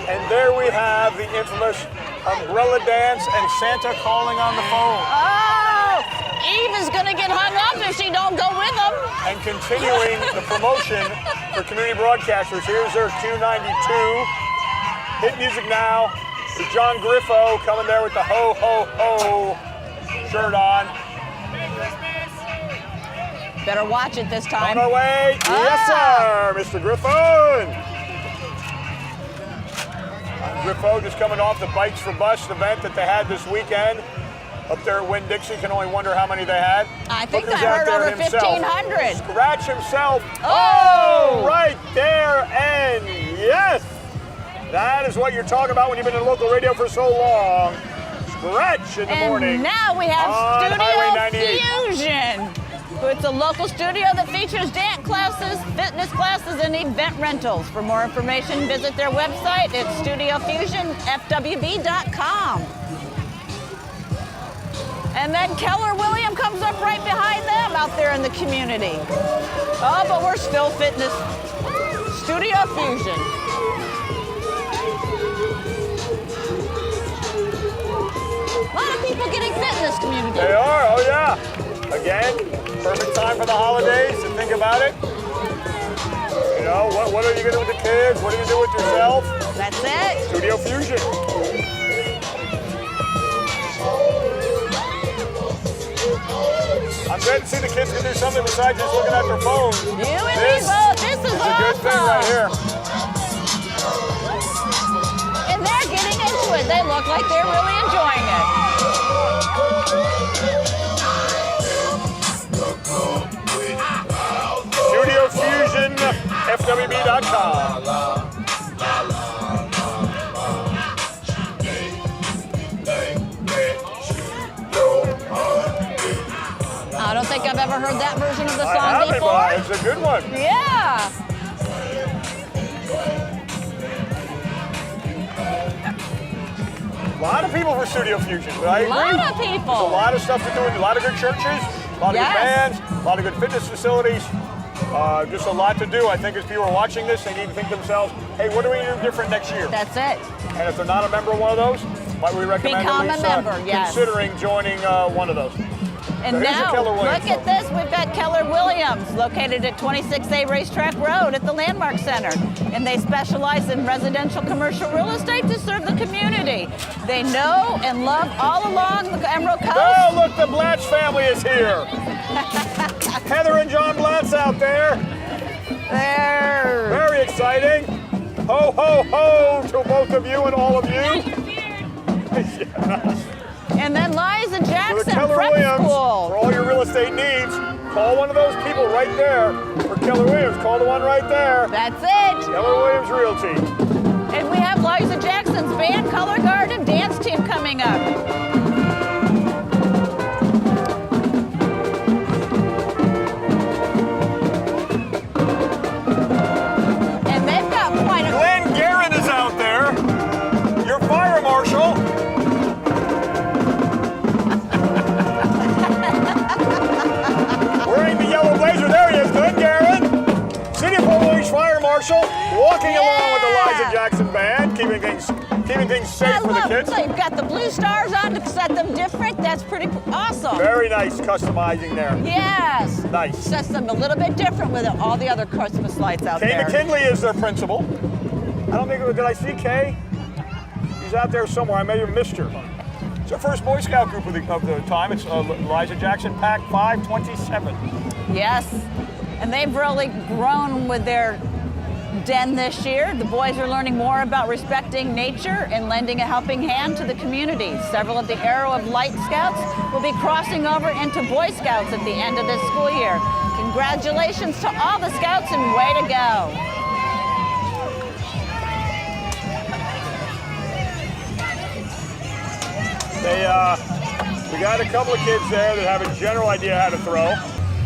And there we have the infamous umbrella dance and Santa calling on the phone. Oh, Eve is gonna get hung up if she don't go with them. And continuing the promotion for community broadcasters, here's their Q92. Hit music now. It's John Griffo coming there with the ho, ho, ho shirt on. Better watch it this time. On our way. Yes, sir, Mr. Griffo. Griffo just coming off the Bikes for Bus event that they had this weekend. Up there at Winn-Dixie, can only wonder how many they had. I think Look I who's out heard there over himself. 1,500. Scratch himself. Oh! Right there, and yes! That is what you're talking about when you've been in local radio for so long. Scratch in the morning. And now we have on Highway 98. Studio Fusion. It's a local studio that features dance classes, fitness classes, and event rentals. For more information, visit their website at studiofusionfwb.com. And then Keller William comes up right behind them out there in the community. Oh, but we're still fitness. Studio Fusion. A lot of people getting fit in this community. They are, oh yeah. Again, perfect time for the holidays to think about it. You know, what are you gonna do with the kids? What are you gonna do with yourself? That's it. Studio Fusion. I'm glad to see the kids can do something besides just looking at their phones. You and me both. This is a good thing right here. And they're getting into it. They look like they're really enjoying it. Studio Fusion, FWB.com. I don't think I've ever heard that version of the I song haven't, before. but it's a good one. Yeah. A lot of people for Studio Fusion, but I agree. A lot of people. There's a lot of stuff to do, a lot of good churches, a lot of good bands, a lot of good fitness facilities. Just a lot to do. I think as people are watching this, they need to think to themselves, hey, what do we do different next year? That's it. And if they're not a member of one of those, might we recommend Become at least a member, yes. considering joining one of those. And So here's now, the Keller Williams look at this. We've got Keller Williams, located at 26A Racetrack Road at the Landmark Center. And they specialize in residential commercial real estate to serve the community. They know and love all along the Emerald Coast. Oh, look, the Blatch family is here. Heather and John Blatch out there. There. Very exciting. Ho, ho, ho to both of you and all of you. Yes. And then Liza For the Jackson, Keller prep Williams, school. for all your real estate needs, call one of those people right there. For Keller Williams, call the one right there. That's it. Keller Williams Realty. And we have Liza Jackson's band, Color Guard, and dance team coming up. And they've got quite a... Glenn Guerin is out there. Your fire marshal. Wearing the yellow blazer. There he is, Glenn Guerin. City of Fort Walton Beach Fire Marshal, walking along with the Liza Jackson band, keeping things safe for the kids. So you've got the blue stars on to set them different. That's pretty awesome. Very nice customizing there. Yes. Nice. Sets them a little bit different with all the other Christmas lights out Kay there. McKinley is their principal. I don't think, did I see Kay? He's out there somewhere. I may have missed her. It's our first Boy Scout group of the time. It's Liza Jackson, Pack 527. Yes. And they've really grown with their den this year. The boys are learning more about respecting nature and lending a helping hand to the community. Several of the Arrow of Light Scouts will be crossing over into Boy Scouts at the end of this school year. Congratulations to all the Scouts and way to go. we got a couple of kids there that have a general idea how to throw.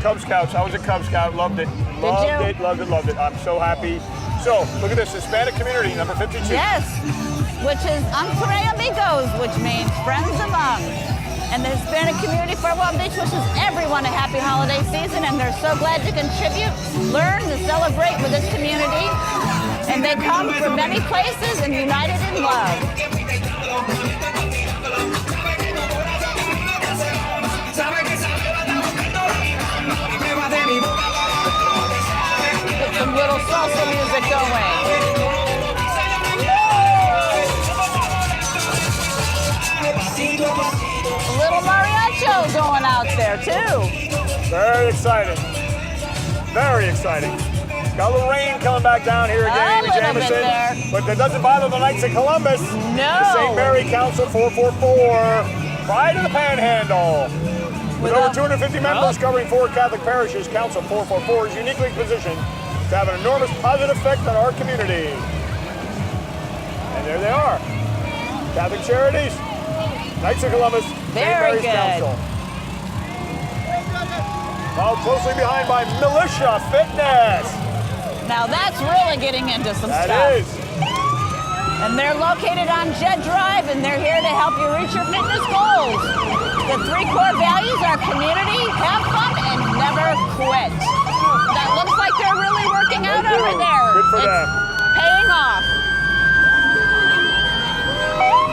Cub Scouts. I was a Cub Scout. Loved it. Loved it. I'm so happy. So look at this Hispanic community, number 52. Yes, which is Entre Amigos, which means friends among. And the Hispanic community, Fort Walton Beach, wishes everyone a happy holiday season, and they're so glad to contribute, learn, to celebrate with this community. And they come from many places and united in love. Get some little salsa music going. A little mariachi going out there too. Very exciting. Very exciting. Got a little rain coming back down here again in Jamieson, but that doesn't bother the Knights of Columbus. No. The St. Mary Council 444, Pride of the Panhandle. With over 250 members covering 4 Catholic parishes, Council 444 is uniquely positioned to have an enormous positive effect on our community. And there they are. Catholic Charities, Knights of Columbus, St. Mary's Council. Followed closely behind by Militia Fitness. Now that's really getting into some stuff. That is. And they're located on Jet Drive, and they're here to help you reach your fitness goals. The 3 core values are community, have fun, and never quit. That looks like they're really working out over there. Good for them. Paying off.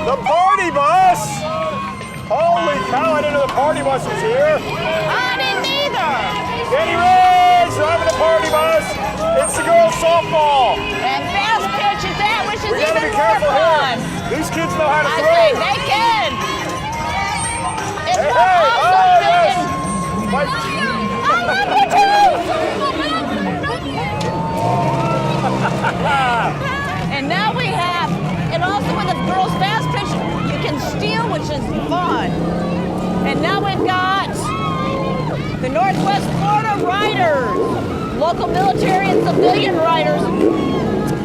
The party bus! Holy cow, I didn't know the party bus was here. I didn't either. Danny Ray's driving the party bus. It's the girls' softball. And fast pitch at that, which is We gotta even be more careful fun. here. These kids know how to I throw. think they can. It's Hey, more hey, awesome oh, than- yes. Mike. I love you too. And now we have, and also with the girls' fast pitch, you can steal, which is fun. And now we've got the Northwest Florida Riders, local military and civilian riders,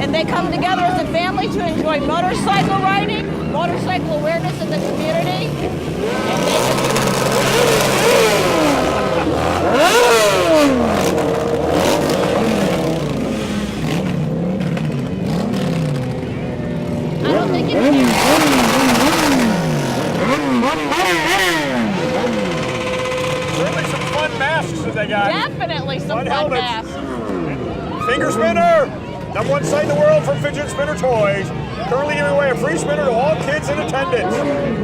and they come together as a family to enjoy motorcycle riding, motorcycle awareness in the community. I don't think you can hear Certainly some fun masks that they got. Definitely some fun helmets. masks. Finger spinner! Number 1 site in the world for fidget spinner toys. Currently giving away a free spinner to all kids in attendance.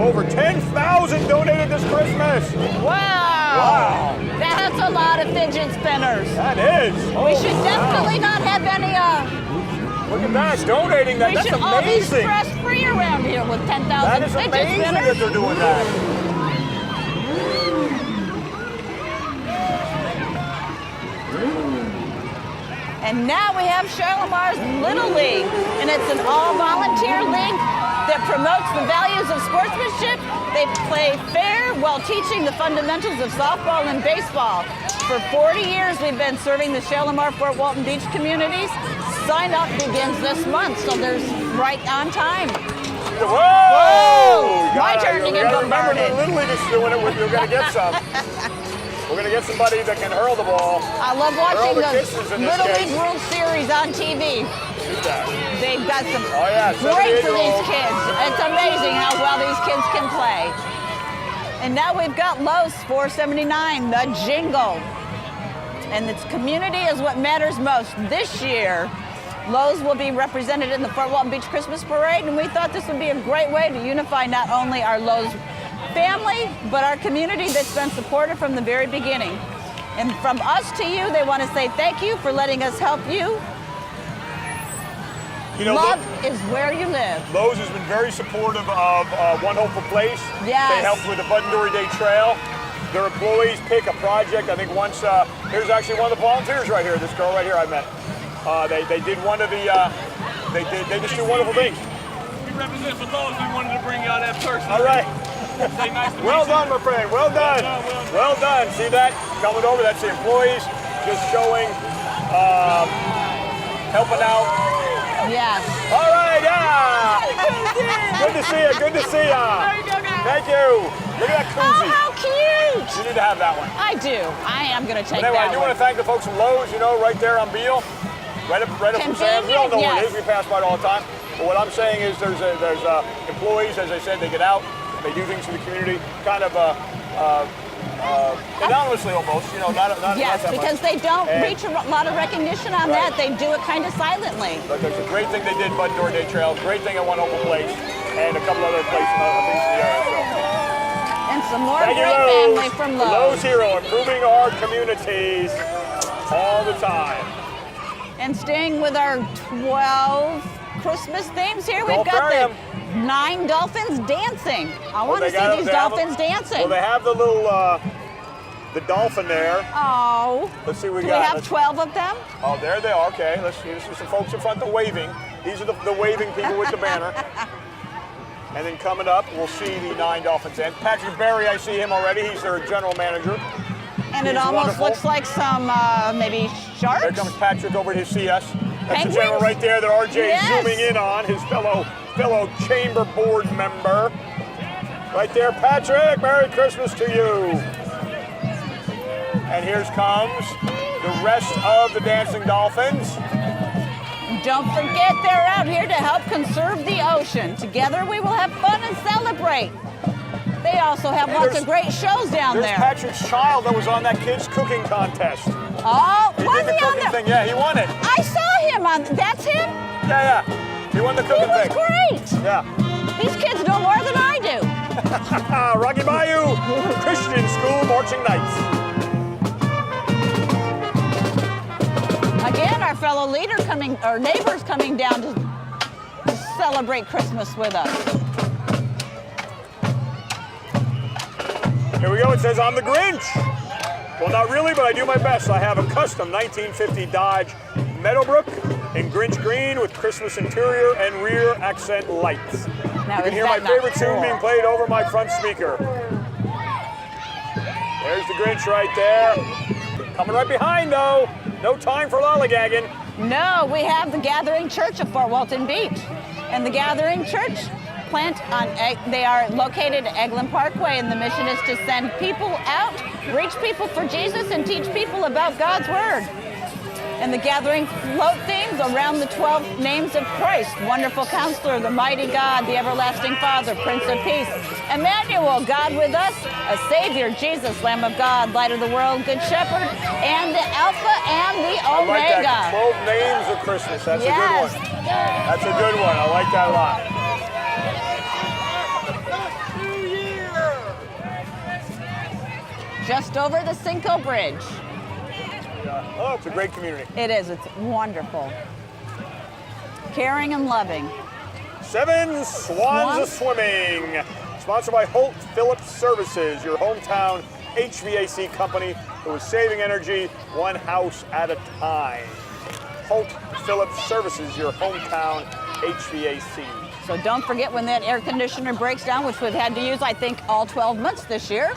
Over 10,000 donated this Christmas. Wow. That's a lot of fidget spinners. That is. We should definitely not have any, Look at that, donating that. we That's should all be amazing. stress-free around here with 10,000 That is fidget amazing spinners. that they're doing that. And now we have Charlemar's Little League, and it's an all-volunteer league that promotes the values of sportsmanship. They play fair while teaching the fundamentals of softball and baseball. For 40 years, we've been serving the Shalimar Fort Walton Beach communities. Sign up begins this month, so there's right on time. Whoa! My turn to get remember bombarded. the Little League is doing it. We're going to get some. We're going to get somebody that can hurl the ball. I love watching the the kisses in this Little case. League World Series on TV. Look at that. They've got some yeah, great for 78-year-old. these kids. It's amazing how well these kids can play. And now we've got Lowe's 479, the jingle. And its community is what matters most. This year, Lowe's will be represented in the Fort Walton Beach Christmas Parade, and we thought this would be a great way to unify not only our Lowe's family, but our community that's been supported from the very beginning. And from us to you, they want to say thank you for letting us help you. You know, Love is where you live. Lowe's has been very supportive of One Hopeful Place. Yes. They helped with the Buddendory Day Trail. Their employees pick a project. I think once, here's actually one of the volunteers right here, this girl right here I met. They did one of the, they just do wonderful things. We represent for those we wanted to bring y'all that person. All right. Say nice to Well meet you. done, my friend. Well done. Well done. See that? Coming over. That's the employees just showing, helping out. Yes. All right. Yeah. Good to to see you. Good to see you. Thank you. Look at that Oh, koozie. how cute! You need to have that one. I do. I am going to take But anyway, that I do one. want to thank the folks from Lowe's, you know, right there on Beale. Right up from Sam's. We all know where it is. We pass by it all the time. But what I'm saying is there's employees, as I said, they get out, they do things for the community, kind of anonymously almost, you know, not Yes, that because much. they don't reach a lot of recognition on that. They do it kind of silently. But there's a great thing they did, Bud Door Day Trail, great thing at One Open Place, and a couple other places in the area. So. And some more Thank great you, family from Lowe's. Lowe's Hero, improving our communities all the time. And staying with our 12 Christmas themes here, we've got the 9 dolphins dancing. I want to see these dolphins dancing. Well, they have the little, the dolphin there. Oh. Let's see what we Do got. we have 12 of them? Oh, there they are. Okay, let's see. This is some folks in front that are waving. These are the waving people with the banner. And then coming up, we'll see the 9 dolphins. And Patrick Berry, I see him already. He's their general manager. And it almost looks like some maybe sharks. There comes Patrick over to see us. That's Penguins? the general right there that RJ Yes. is zooming in on, his fellow chamber board member. Right there, Patrick, Merry Christmas to you. And here comes the rest of the Dancing Dolphins. Don't forget they're out here to help conserve the ocean. Together we will have fun and celebrate. They also have lots of great shows down there's there. Patrick's child that was on that kid's cooking contest. Oh, He was did the he on cooking there? thing. Yeah, he won it. I saw him on, that's him? Yeah. He won the cooking He was thing. great. Yeah. These kids know more than I do. Rocky Bayou Christian School Marching Nights. Again, our fellow leader coming, or neighbors coming down to celebrate Christmas with us. Here we go, it says I'm the Grinch. Well, not really, but I do my best. I have a custom 1950 Dodge Meadowbrook in Grinch green with Christmas interior and rear accent lights. Now, You can hear my favorite tune being played over my front speaker. There's the Grinch right there. Coming right behind, though. No time for lollygagging. No, we have the Gathering Church of Fort Walton Beach. And the Gathering Church they are located at Eglin Pkwy, and the mission is to send people out, reach people for Jesus, and teach people about God's Word. And the gathering float themes around the 12 names of Christ: Wonderful Counselor, the Mighty God, the Everlasting Father, Prince of Peace, Emmanuel, God with us, a Savior, Jesus, Lamb of God, Light of the World, Good Shepherd, and the Alpha and the I like Omega. that. 12 names of Christmas. That's a good one. That's a good one. I like that a lot. Just over the Cinco Bridge. Oh, it's a great community. It is. It's wonderful. Caring and loving. 7 Swans of Swimming. Sponsored by Holt Phillips Services, your hometown HVAC company who is saving energy one house at a time. Holt Phillips Services, your hometown HVAC. So don't forget when that air conditioner breaks down, which we've had to use, I think, all 12 months this year,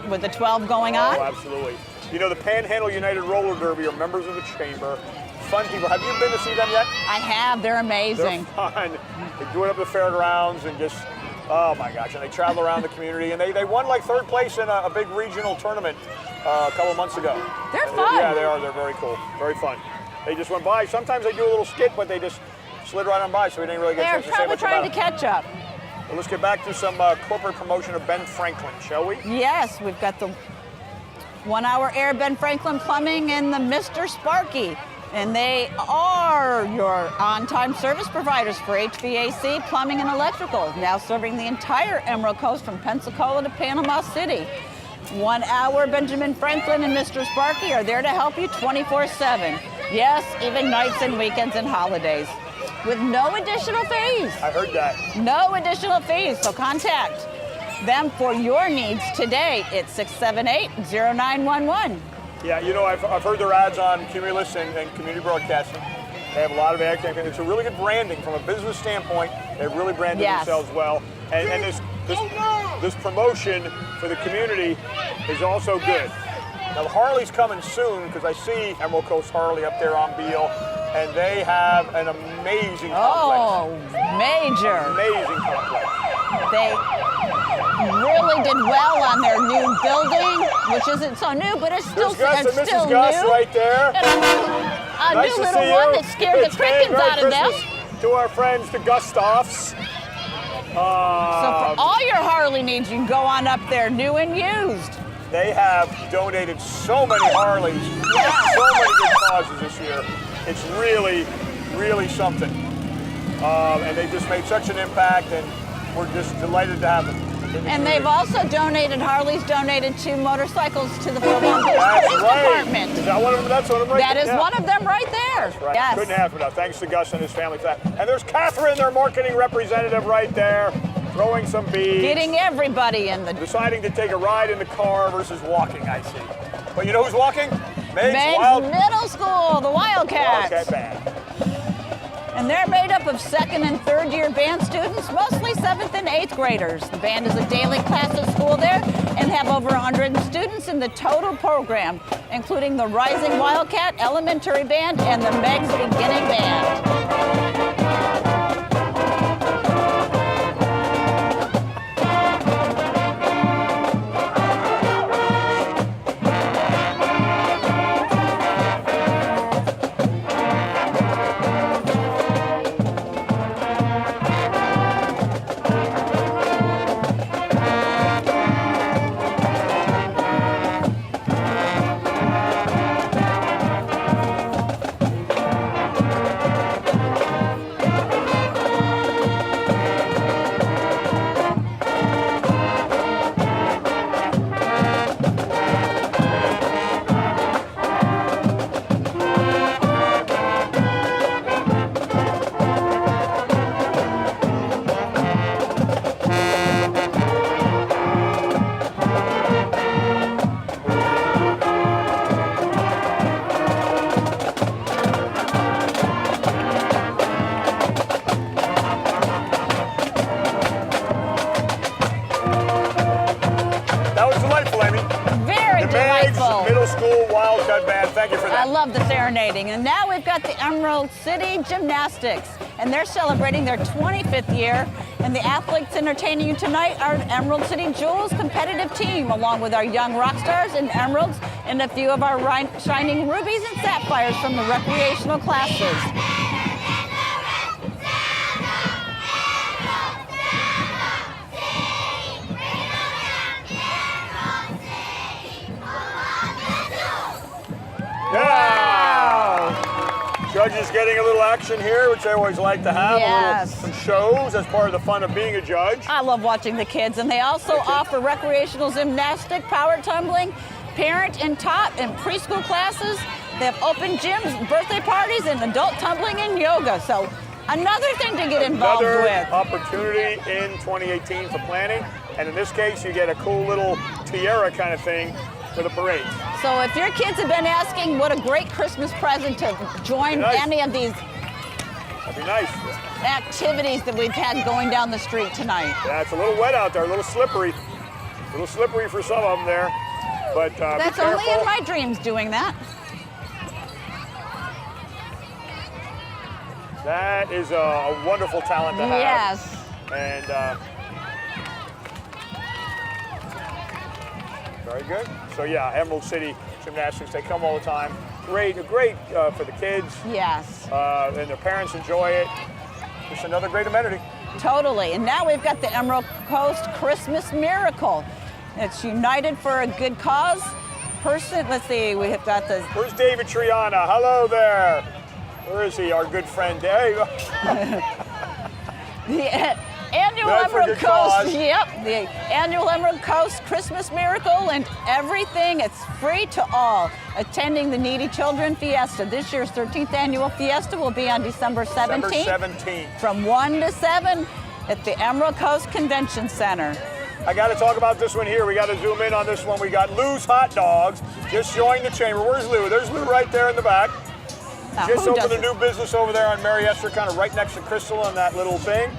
with the 12 going on. Oh, absolutely. You know, the Panhandle United Roller Derby are members of the chamber. Fun people. Have you been to see them yet? I have. They're amazing. They're fun. They do it up at the fairgrounds and just, oh my gosh, and they travel around the community. And they won like 3rd place in a big regional tournament a couple months ago. They're fun. Yeah, they are. They're very cool. Very fun. They just went by. Sometimes they do a little skit, but they just slid right on by, so we didn't really get a They're chance to say probably much trying about to it. catch up. Well, let's get back to some corporate promotion of Ben Franklin, shall we? Yes, we've got the 1 Hour Air, Ben Franklin Plumbing, and the Mr. Sparky. And they are your on-time service providers for HVAC, plumbing, and electrical, now serving the entire Emerald Coast from Pensacola to Panama City. 1 Hour, Benjamin Franklin and Mr. Sparky are there to help you 24/7. Yes, even nights and weekends and holidays, with no additional fees. I heard that. No additional fees, so contact them for your needs today. It's 678-0911. Yeah, you know, I've heard their ads on Cumulus and community broadcasting. They have a lot of ad campaigns. It's a really good branding from a business standpoint. They've really branded themselves well. And this promotion for the community is also good. Now, Harley's coming soon because I see Emerald Coast Harley up there on Beale, and they have an amazing complex. Oh, major. Amazing complex. They really did well on their new building, which isn't so new, but it's still, Gus and it's Mrs. still Gus new. right there. And a Nice new to little see one you. that scared the It's crickets Merry out of them. Christmas to our friends, the Gustavs. So for all your Harley needs, you can go on up there, new and used. They have donated so many Harleys, so many good causes this year. It's really, really something. And they just made such an impact, and we're just delighted to have them. And they've also donated, Harley's donated 2 motorcycles to the Fort Walton Beach That's Police right. Department. Is that one of them? That's one of them right That there? is Yeah. one of them right there. That's right. Yes. Couldn't have it enough. Thanks to Gus and his family for that. And there's Catherine, their marketing representative right there, throwing some beads. Getting everybody in the Deciding to take a ride in the car versus walking, I see. But you know who's walking? Meigs Meigs Middle School, the Wildcats. Wildcat Band. And they're made up of 2nd and 3rd year band students, mostly 7th and 8th graders. The band is a daily class at school there and have over 100 students in the total program, including the Rising Wildcat Elementary Band and the Meigs Beginning Band. Middle School Wildcat Band. Thank you for that. I love the serenading. And now we've got the Emerald City Gymnastics, and they're celebrating their 25th year. And the athletes entertaining you tonight are Emerald City Jewels competitive team, along with our young rock stars and emeralds, and a few of our shining rubies and sapphires from the recreational classes. Judges getting a little action here, which I always like to have. Yes. Some shows as part of the fun of being a judge. I love watching the kids, and they also offer recreational gymnastic, power tumbling, parent and tot and preschool classes. They have open gyms, birthday parties, and adult tumbling and yoga. So another thing to get involved Another with. opportunity in 2018 for planning. And in this case, you get a cool little tiara kind of thing for the parade. So if your kids have been asking what a great Christmas present to join any of these That'd be nice. activities that we've had going down the street tonight. Yeah, it's a little wet out there, a little slippery. A little slippery for some of them there. But That's be careful. only in my dreams doing that. That is a wonderful talent to have. Yes. And very good. So yeah, Emerald City Gymnastics, they come all the time. Great for the kids. Yes. And their parents enjoy it. Just another great amenity. Totally. And now we've got the Emerald Coast Christmas Miracle. It's United for a Good Cause. Let's see, we have got the... Where's David Triana? Hello there. Where is he, our good friend? There you go. The annual United for a Emerald Good Coast, Cause. yep, the annual Emerald Coast Christmas Miracle and everything. It's free to all. Attending the Needy Children Fiesta. This year's 13th annual Fiesta will be on December 17th. December 17th. From 1 to 7 at the Emerald Coast Convention Center. I got to talk about this one here. We got to zoom in on this one. We got Lou's Hot Dogs just joined the chamber. Where's Lou? There's Lou right there in the back. Just opened a new business over there on Mary Esther, kind of right next to Crystal on that little thing.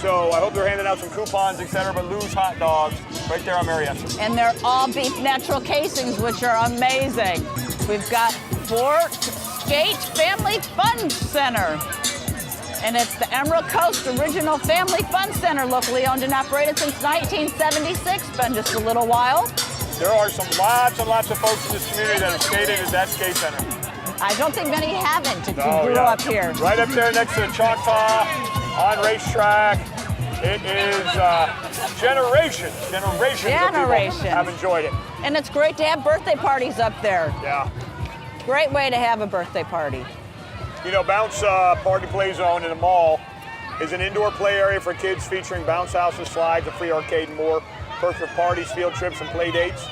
So I hope they're handing out some coupons, etc. But Lou's Hot Dogs right there on Mary Esther. And they're all beef natural casings, which are amazing. We've got Fort Skate Family Fun Center. And it's the Emerald Coast Original Family Fun Center, locally owned and operated since 1976. Been just a little while. There are lots and lots of folks in this community that have skated at that skate center. I don't think many haven't if you grew up here. Right up there next to the Choctaw, on racetrack. It is generations of people have enjoyed it. And it's great to have birthday parties up there. Yeah. Great way to have a birthday party. You know, Bounce Party Play Zone in the mall is an indoor play area for kids featuring bounce houses, slides, a free arcade, and more. Perfect parties, field trips, and play dates.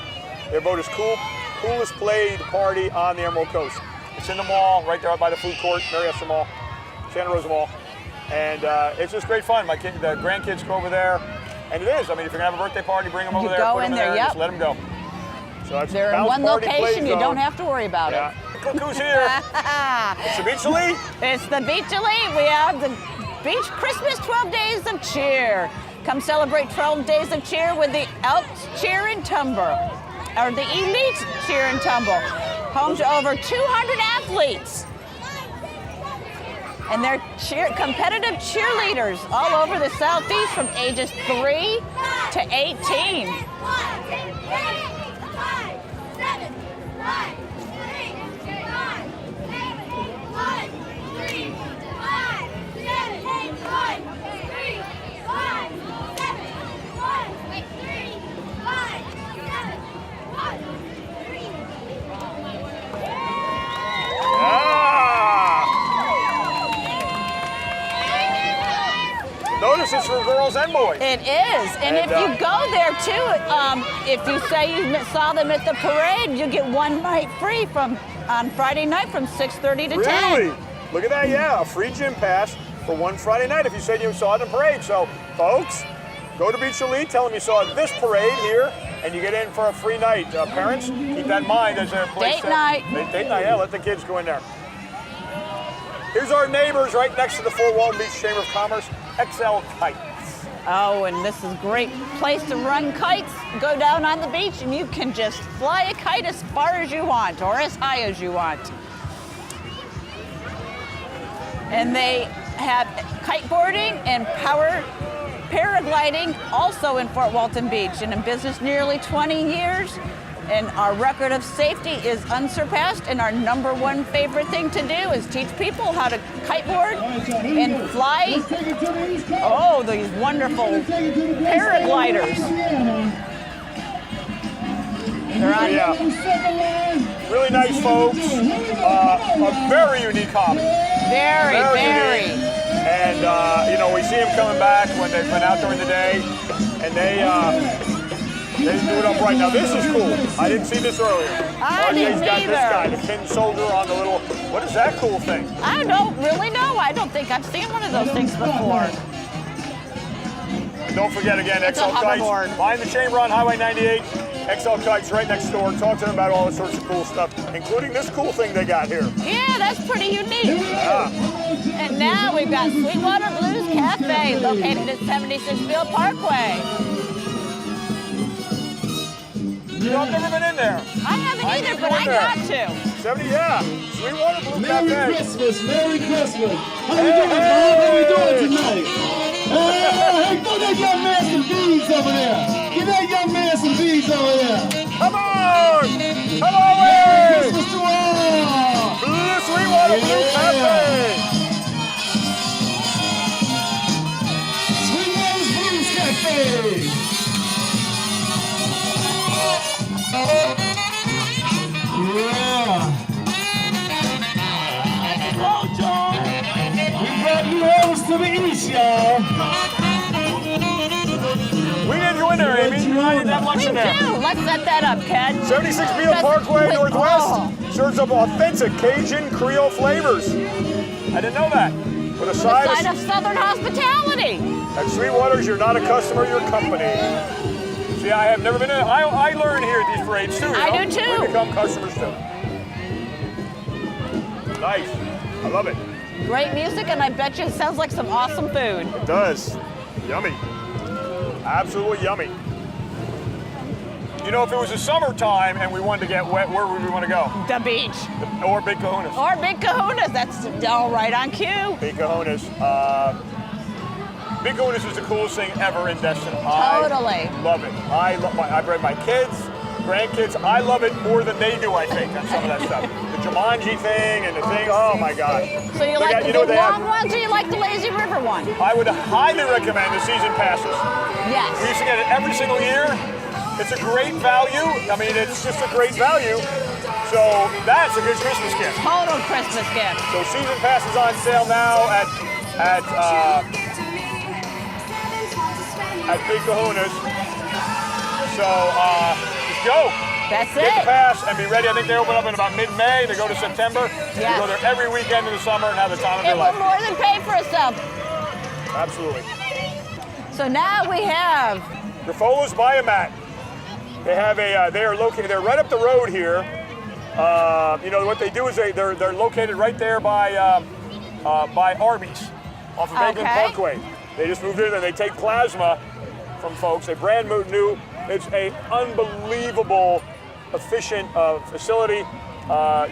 They're voted as coolest played party on the Emerald Coast. It's in the mall, right there by the food court, Marietta Mall, Santa Rosa Mall. And it's just great fun. The grandkids go over there. And it is. I mean, if you're going to have a birthday party, bring them over there, put them in there, just let them go. So that's they're in one location, you don't have to worry about it. Look who's here. It's the Beach Elite. It's the Beach Elite. We have the Beach Christmas 12 Days of Cheer. Come celebrate 12 Days of Cheer with the Elks Cheer and Tumble, or the Elite Cheer and Tumble. Home to over 200 athletes. And they're competitive cheerleaders all over the Southeast from ages 3 to 18. Ah! Notice it's for girls and boys. It is, and if you go there too, if you say you saw them at the parade, you get one night free on Friday night from 6:30 to 10. Really? Look at that, yeah, a free gym pass for one Friday night if you said you saw it in the parade. So, folks, go to Beach Elite, tell them you saw this parade here, and you get in for a free night. Parents, keep that in mind as a place Date night, yeah, let the kids go in there. Here's our neighbors right next to the Fort Walton Beach Chamber of Commerce, XL Kites. Oh, and this is a great place to run kites. Go down on the beach and you can just fly a kite as far as you want or as high as you want. And they have kiteboarding and paragliding also in Fort Walton Beach, and in business nearly 20 years. And our record of safety is unsurpassed, and our #1 favorite thing to do is teach people how to kiteboard and fly. Oh, these wonderful paragliders. They're on. Yeah. Really nice folks. A very unique hobby. Very. Unique. And, you know, we see them coming back when they've been out during the day, and they do it upright. Now this is cool. I didn't see this earlier. I didn't got either. This guy, the tin soldier on the little, what is that cool thing? I don't really know. I don't think I've seen one of those things before. Don't forget again, It's XL a hoverboard. Kites. Find the chamber on Highway 98. XL Kites right next door. Talk to them about all sorts of cool stuff, including this cool thing they got here. Yeah, that's pretty unique. Yeah. And now we've got Sweetwater Blues Cafe, located at 76 Field Parkway. I've never been in there. I haven't either, but I got to. 70, yeah. Sweetwater Blue Cafe. Merry Christmas, Merry Christmas. How we doing, Bob? How we doing tonight? Hey, throw that young man some beads over there. Give that young man some beads over there. Come on! Come on, Merry Wade! Christmas to all. Blue Sweetwater Blue Cafe! Sweetwater's Blues Cafe. Yeah. We brought you hoes to the east, y'all. We didn't go in there, Amy. I didn't have lunch We in there. do. Let's set that up, Ken. 76 Beale Parkway Northwest serves up authentic Cajun Creole flavors. I didn't know that. With a side Sign of Southern hospitality. At Sweetwater's, you're not a customer, you're company. See, I have never been in. I learn here at these parades too. I do too. We become customers too. Nice. I love it. Great music, and I bet you it sounds like some awesome food. It does. Yummy. Absolutely yummy. You know, if it was the summertime and we wanted to get wet, where would we want to go? The beach. Or Big Kahunas. Or Big Kahunas. That's all right on cue. Big Kahunas. Big Kahunas is the coolest thing ever in Destin. Totally. I love it. I bred my kids, grandkids. I love it more than they do, I think, on some of that stuff. The Jumanji thing and the thing, oh my gosh. So you like the long ones or you like the lazy river one? I would highly recommend the season passes. Yes. We used to get it every single year. It's a great value. I mean, it's just a great value. So that's a good Christmas gift. Total Christmas gift. So season pass is on sale now at Big Kahunas. So just go. That's Get it. the pass and be ready. I think they open up in about mid-May. They go to September. Yeah. You go there every weekend in the summer and have the time of your It will life. more than pay for itself. Absolutely. So now we have Grifola's Biomat. They have they're located. They're right up the road here. You know what they do is they're located right there by Arby's, off of Eglin Pkwy. They just moved in and they take plasma from folks. A brand new. It's a unbelievable, efficient facility.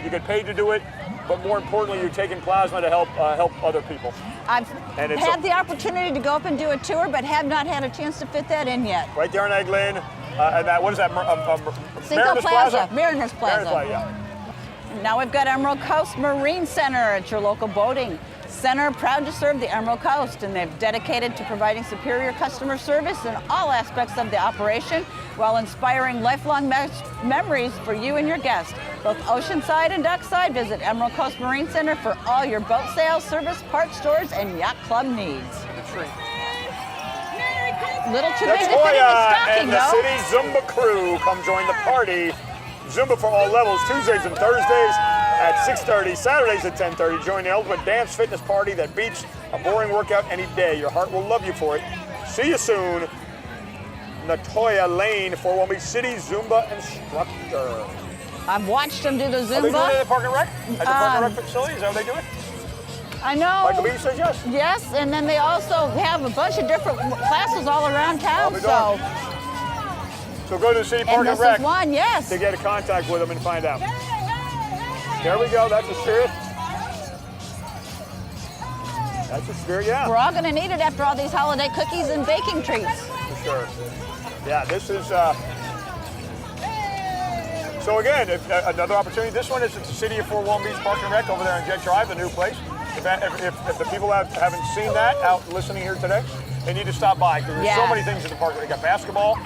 You get paid to do it, but more importantly, you're taking plasma to help other people. I've had the opportunity to go up and do a tour, but have not had a chance to fit that in yet. Right there in Eglin. And that, what is that? Cinco Plaza. Mariners Plaza. Yeah. Now we've got Emerald Coast Marine Center at your local boating center, proud to serve the Emerald Coast, and they've dedicated to providing superior customer service in all aspects of the operation while inspiring lifelong memories for you and your guests. Both Oceanside and Dockside, visit Emerald Coast Marine Center for all your boat sales, service, parts stores, and yacht club needs. Little too big to fit in the stocking, and the though. City Zumba crew come join the party. Zumba for all levels, Tuesdays and Thursdays at 6:30, Saturdays at 10:30. Join the ultimate dance fitness party that beats a boring workout any day. Your heart will love you for it. See you soon. Natoya Lane, Fort Walton Beach City Zumba instructor. I've watched them do the Zumba. Are they doing it at the Park and Rec? At the Park and Rec facility? Is that what they do it? I know. Michael B says yes. Yes, and then they also have a bunch of different classes all around town. So go to the City Park and Rec. Rec One, yes. to get in contact with them and find out. There we go. That's a spirit. That's a spirit, yeah. We're all going to need it after all these holiday cookies and baking treats. For sure. Yeah, this is. So again, another opportunity. This one is at the City of Fort Walton Beach Park and Rec over there on Jet Drive, the new place. If the people haven't seen that out listening here today, they need to stop by because there's so many things at the park. You got basketball,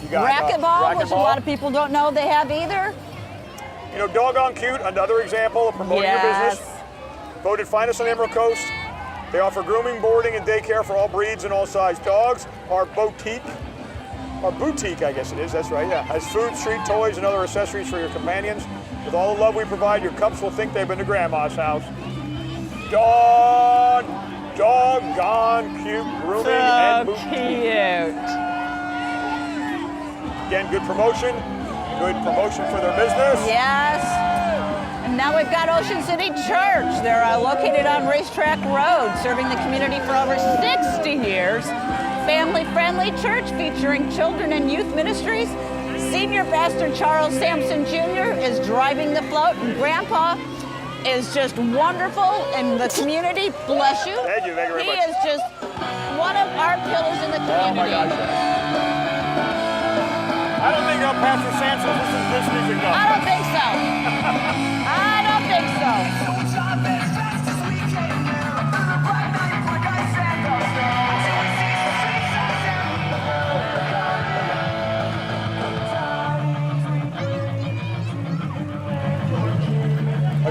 you got racquetball, which a lot of people don't know they have either. You know, Doggone Cute, another example of promoting your business. Voted finest on the Emerald Coast. They offer grooming, boarding, and daycare for all breeds and all size dogs. Our boutique, I guess it is, that's right, yeah, has food, street toys, and other accessories for your companions. With all the love we provide, your cubs will think they've been to Grandma's house. Doggone Cute grooming and boutique. Cute. Again, good promotion for their business. Yes. And now we've got Ocean City Church. They're located on Racetrack Road, serving the community for over 60 years. Family-friendly church featuring children and youth ministries. Senior Pastor Charles Sampson Jr. is driving the float, and Grandpa is just wonderful in the community. Bless you. Thank you very much. He is just one of our pillars in the community. Oh my gosh. I don't think Pastor Sampson listens to this music though. I don't think so. I don't think so.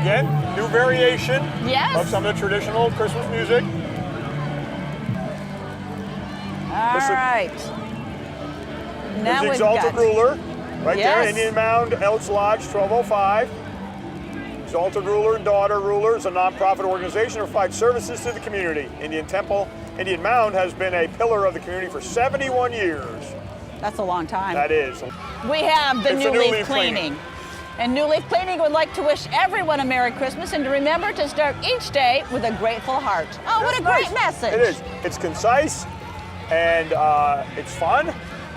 Again, new variation Yes. of some of the traditional Christmas music. All right. Now There's the we've Exalted got Ruler, right there, Yes. Indian Mound, Elks Lodge, 1205. Exalted Ruler and Daughter Ruler is a nonprofit organization that provides services to the community. Indian Mound has been a pillar of the community for 71 years. That's a long time. That is. We have the It's New a New Leaf Leaf Cleaning. And New Leaf Cleaning would like to wish everyone a Merry Christmas and to remember to start each day with a grateful heart. Oh, what a great message. It is. It's concise. and it's fun.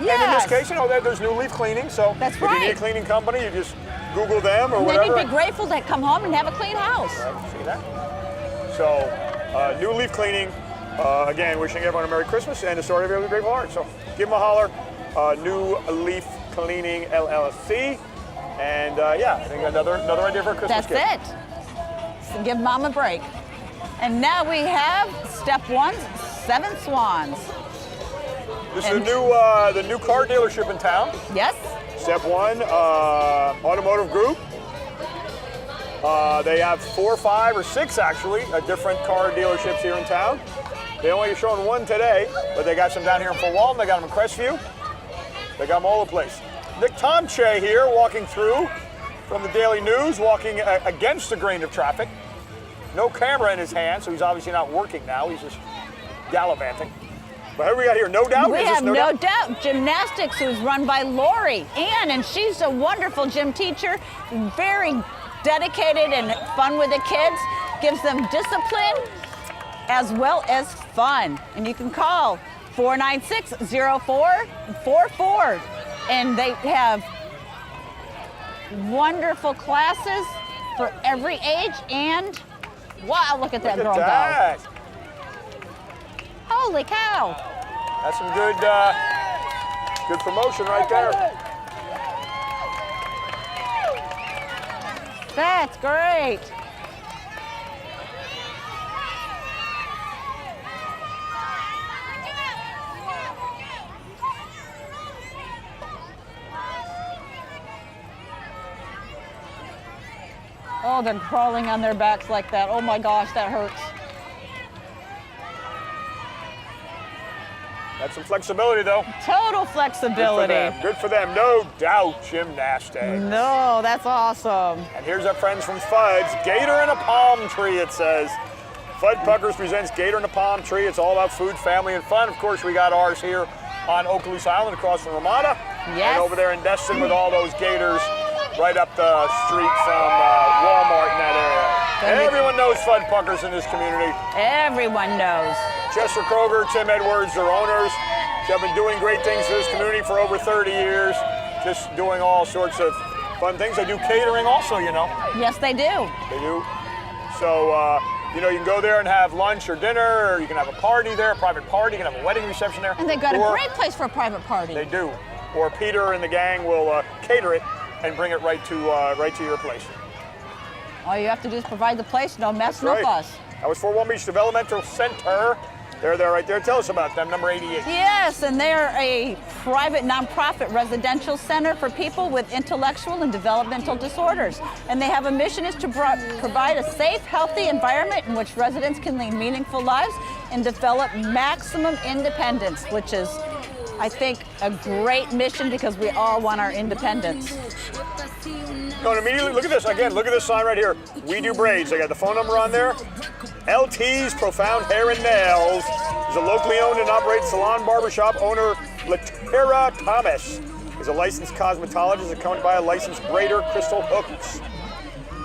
Yes. And in this case, you know, there's new leaf cleaning, so That's if you need right. a cleaning company, you just Google them or And then whatever. you'd be grateful to come home and have a clean house. Right, see that? So, new leaf cleaning. Again, wishing everyone a Merry Christmas and the story of every grateful heart. So, give them a holler. New Leaf Cleaning LLC. And yeah, I think another idea for a Christmas gift. That's it. So give Mom a break. And now we have step 1, 7 Swans. This is the new car dealership in town. Yes. Step 1, automotive group. They have 4, 5, or 6 actually different car dealerships here in town. They only are showing 1 today, but they got some down here in Fort Walton. They got them in Crestview. They got them all over the place. Nick Tomche here, walking through from the Daily News, walking against the grain of traffic. No camera in his hand, so he's obviously not working now. He's just gallivanting. But who we got here? No Doubt? We have No Doubt Gymnastics, who's run by Lori Ann, and she's a wonderful gym teacher, very dedicated and fun with the kids, gives them discipline as well as fun. And you can call 496-0444. And they have wonderful classes for every age, and wow, look at that girl go. Holy cow. That's some good promotion right there. That's great. Oh, they're crawling on their backs like that. Oh my gosh, that hurts. That's some flexibility though. Total flexibility. Good for them. No Doubt Gymnastics. No, that's awesome. And here's our friends from Fud's. Gator and a Palm Tree, it says. Fud Puckers presents Gator and a Palm Tree. It's all about food, family, and fun. Of course, we got ours here on Okaloosa Island across from Ramada. Yes. And over there in Destin with all those gators right up the street from Walmart in that area. Everyone knows Fud Puckers in this community. Everyone knows. Chester Kroger, Tim Edwards, their owners, have been doing great things for this community for over 30 years, just doing all sorts of fun things. They do catering also, you know. Yes, they do. They do. So, you know, you can go there and have lunch or dinner, or you can have a party there, a private party, you can have a wedding reception there. And they've got a great place for a private party. They do. Or Peter and the gang will cater it and bring it right to your place. All you have to do is provide the place, no mess, That's right. no fuss. That was Fort Walton Beach Developmental Center. They're there right there. Tell us about them, number 88. Yes, and they're a private nonprofit residential center for people with intellectual and developmental disorders. And they have a mission is to provide a safe, healthy environment in which residents can lead meaningful lives and develop maximum independence, which is, I think, a great mission because we all want our independence. No, and immediately, look at this. Again, look at this sign right here. We do braids. I got the phone number on there. LT's Profound Hair and Nails is a locally owned and operated salon barbershop. Owner Latera Thomas is a licensed cosmetologist accompanied by a licensed braider, Crystal Hooks.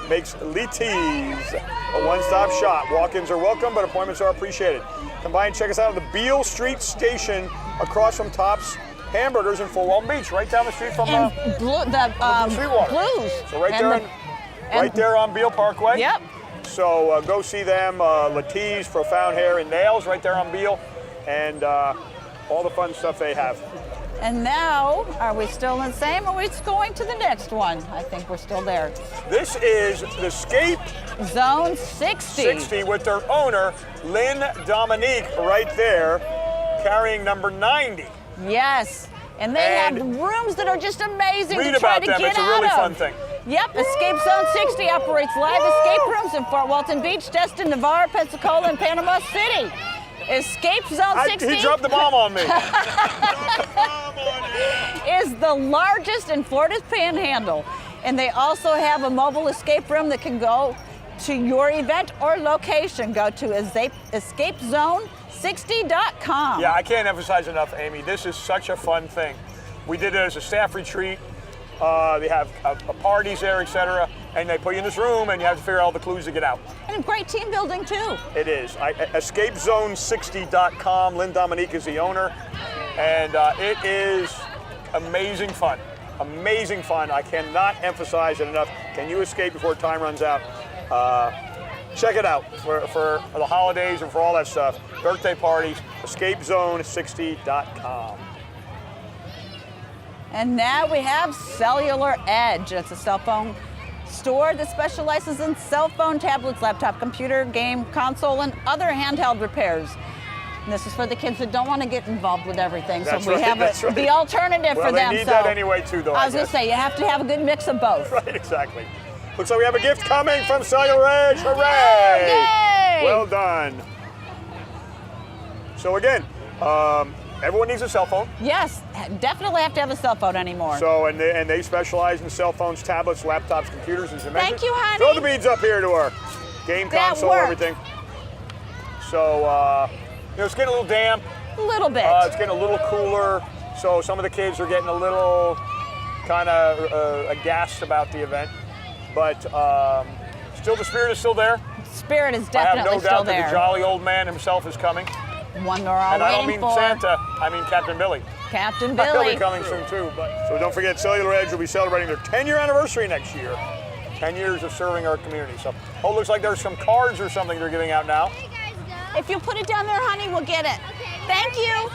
Makes Littys a one-stop shop. Walk-ins are welcome, but appointments are appreciated. Come by and check us out at the Beale Street Station across from Tops Hamburgers in Fort Walton Beach, right down the street from Sweetwater. Blues. So right there on Beale Parkway. Yep. So go see them, Littys, Profound Hair and Nails, right there on Beale, and all the fun stuff they have. And now, are we still in the same, or are we going to the next one? I think we're still there. This is the Escape Zone 60 with their owner, Lynn Dominique, right there, carrying number 90. Yes, and they have rooms that are just amazing Read to try about to them. get It's a out really of. fun thing. Yep, Escape Zone 60 operates live escape rooms in Fort Walton Beach, Destin, Navarre, Pensacola, and Panama City. Escape Zone 60 He dropped the bomb on me. is the largest in Florida's Panhandle. And they also have a mobile escape room that can go to your event or location. Go to escapezone60.com. Yeah, I can't emphasize enough, Amy. This is such a fun thing. We did it as a staff retreat. They have parties there, etc. and they put you in this room, and you have to figure out all the clues to get out. And great team building too. It is. EscapeZone60.com. Lynn Dominique is the owner, and it is amazing fun. Amazing fun. I cannot emphasize it enough. Can you escape before time runs out? Check it out for the holidays and for all that stuff. Birthday parties, EscapeZone60.com. And now we have Cellular Edge. It's a cell phone store that specializes in cell phone, tablets, laptop, computer, game, console, and other handheld repairs. And this is for the kids that don't want to get involved with everything. That's so we right, have the alternative for them. They need that anyway too, though. I was going to say, you have to have a good mix of both. Right, exactly. Looks like we have a gift coming from Cellular Edge. Hooray! Yay! Well done. So again, everyone needs a cell phone. Yes, definitely have to have a cell phone anymore. So, and they specialize in cell phones, tablets, laptops, computers, as you mentioned. Thank you, honey. Throw the beads up here to our game That console, worked. everything. So, it's getting a little damp. A little bit. It's getting a little cooler. So some of the kids are getting a little kind of aghast about the event. But still, the spirit is still there. Spirit is I definitely have no still doubt there. that the jolly old man himself is coming. One we're all And I don't waiting mean for. Santa, I mean Captain Billy. Captain He'll Billy. be coming soon too. So don't forget, Cellular Edge will be celebrating their 10-year anniversary next year. 10 years of serving our community. So, oh, looks like there's some cards or something they're giving out now. Hey guys, go. If you put it down there, honey, we'll get it. Okay. Thank you.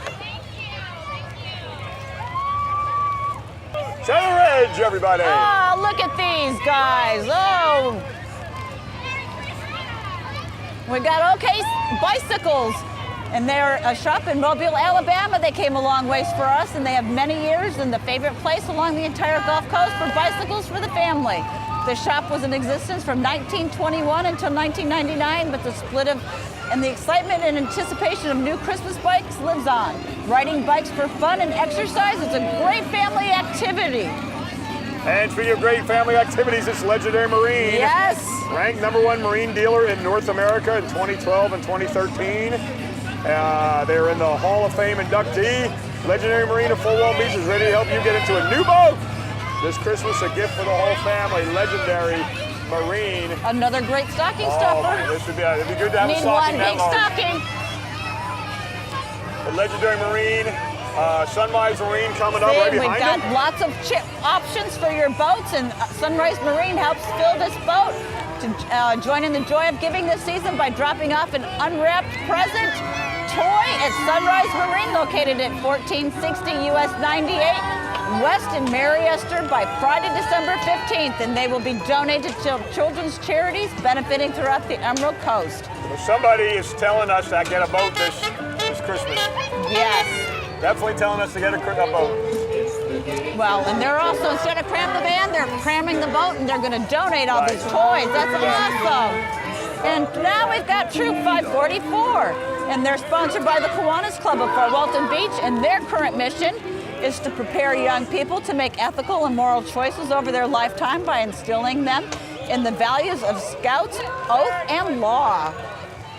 Cellular Edge, everybody. Oh, look at these guys. Oh. We got OK Bicycles. And they're a shop in Mobile, Alabama. They came a long ways for us, and they have many years in the favorite place along the entire Gulf Coast for bicycles for the family. The shop was in existence from 1921 until 1999, but the split of and the excitement and anticipation of new Christmas bikes lives on. Riding bikes for fun and exercise is a great family activity. And speaking of great family activities, it's Legendary Marine. Yes. Ranked #1 marine dealer in North America in 2012 and 2013. They're in the Hall of Fame inductee. Legendary Marine of Fort Walton Beach is ready to help you get into a new boat. This Christmas, a gift for the whole family. Legendary Marine. Another great stocking Oh, stuffer. man, this would be, it'd be good to have a Need stocking one that big large. stocking. The Legendary Marine, Sunrise Marine coming up right We've behind got them. lots of options for your boats, and Sunrise Marine helps fill this boat. To join in the joy of giving this season by dropping off an unwrapped present toy at Sunrise Marine, located at 1460 US 98 West in Mariester by Friday, December 15th, and they will be donated to children's charities benefiting throughout the Emerald Coast. Well, somebody is telling us to get a boat this Christmas. Yes. Definitely telling us to get a boat. Well, and they're also, instead of cram the van, they're cramming the boat, and they're going to donate all these toys. That's awesome. And now we've got Troop 544, and they're sponsored by the Kiwanis Club of Fort Walton Beach, and their current mission is to prepare young people to make ethical and moral choices over their lifetime by instilling them in the values of Scouts, oath, and law.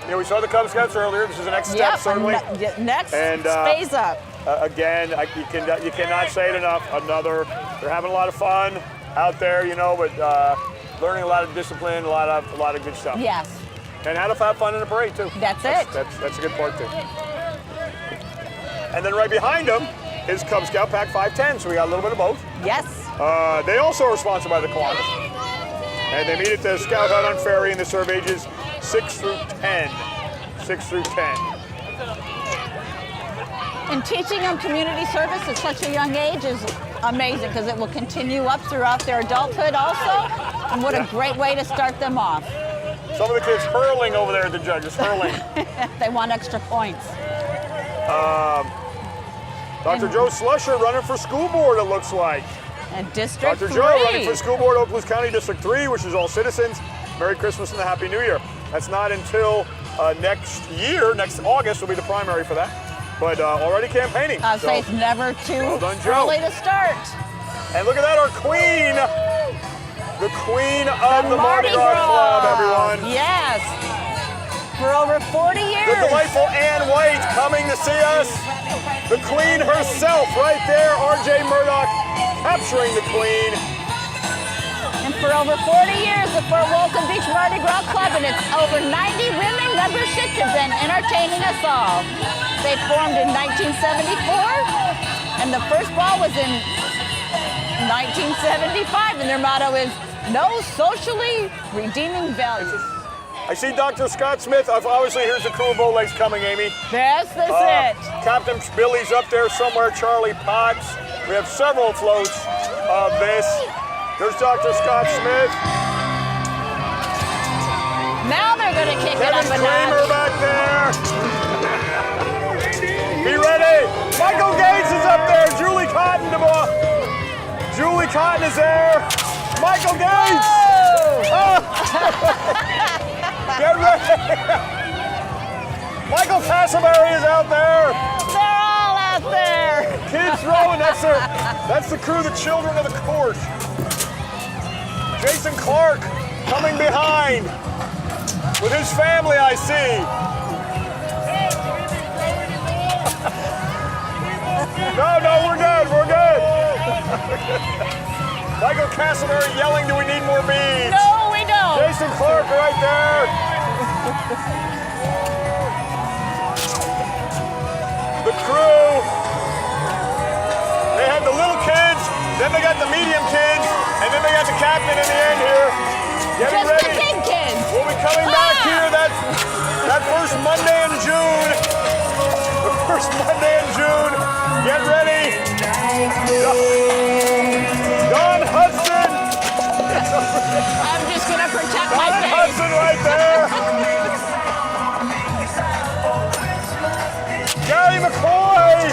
Yeah, we saw the Cub Scouts earlier. This is the next step, certainly. Next And, phase up. Again, you cannot say it enough. They're having a lot of fun out there, but learning a lot of discipline, a lot of good stuff. Yes. And how to have fun in a parade too. That's it. That's a good part too. And then right behind them is Cub Scout Pack 510. So we got a little bit of both. Yes. They also are sponsored by the Kiwanis. And they meet at the Scout Hut on Ferry, and they serve ages 6 through 10. 6 through 10. And teaching them community service at such a young age is amazing, because it will continue up throughout their adulthood also. And what a great way to start them off. Some of the kids hurling over there at the judges, hurling. They want extra points. Dr. Joe Slusher running for school board, it looks like. And District Dr. 3. Joe running for school board, Oakland County District 3, which is all citizens. Merry Christmas and a Happy New Year. That's not until next year, next August will be the primary for that. But already campaigning. I'll say it's never too Well done, Joe. early to start. And look at that, our queen. The queen of the Mardi Gras Club, everyone. Yes. For over 40 years. The delightful Ann White coming to see us. The queen herself right there, R.J. Murdoch capturing the queen. And for over 40 years, the Fort Walton Beach Mardi Gras Club and its over 90 women membership have been entertaining us all. They formed in 1974, and the first ball was in 1975, and their motto is, no socially redeeming values. I see Dr. Scott Smith. Obviously, here's the crew of Bolegs coming, Amy. Yes, that's it. Captain Billy's up there somewhere, Charlie Potts. We have several floats of this. There's Dr. Scott Smith. Now they're going to kick it up a Kramer notch. back there. Be ready. Michael Gates is up there. Julie Cotton. Julie Cotton is there. Michael Gates. Oh. Get ready. Michael Cassaberry is out there. They're all out there. Kids throwing. That's the crew, the children of the court. Jason Clark coming behind with his family, I see. No, we're good. Michael Cassaberry yelling, do we need more beads? No, we don't. Jason Clark right there. The crew. They had the little kids, then they got the medium kids, and then they got the captain in the end here. Getting Just ready. the big kids. We'll be coming back here that first Monday in June. The first Monday in June. Get ready. Don Hudson. I'm just going to protect my Don face. Hudson right there. Gary McCoy.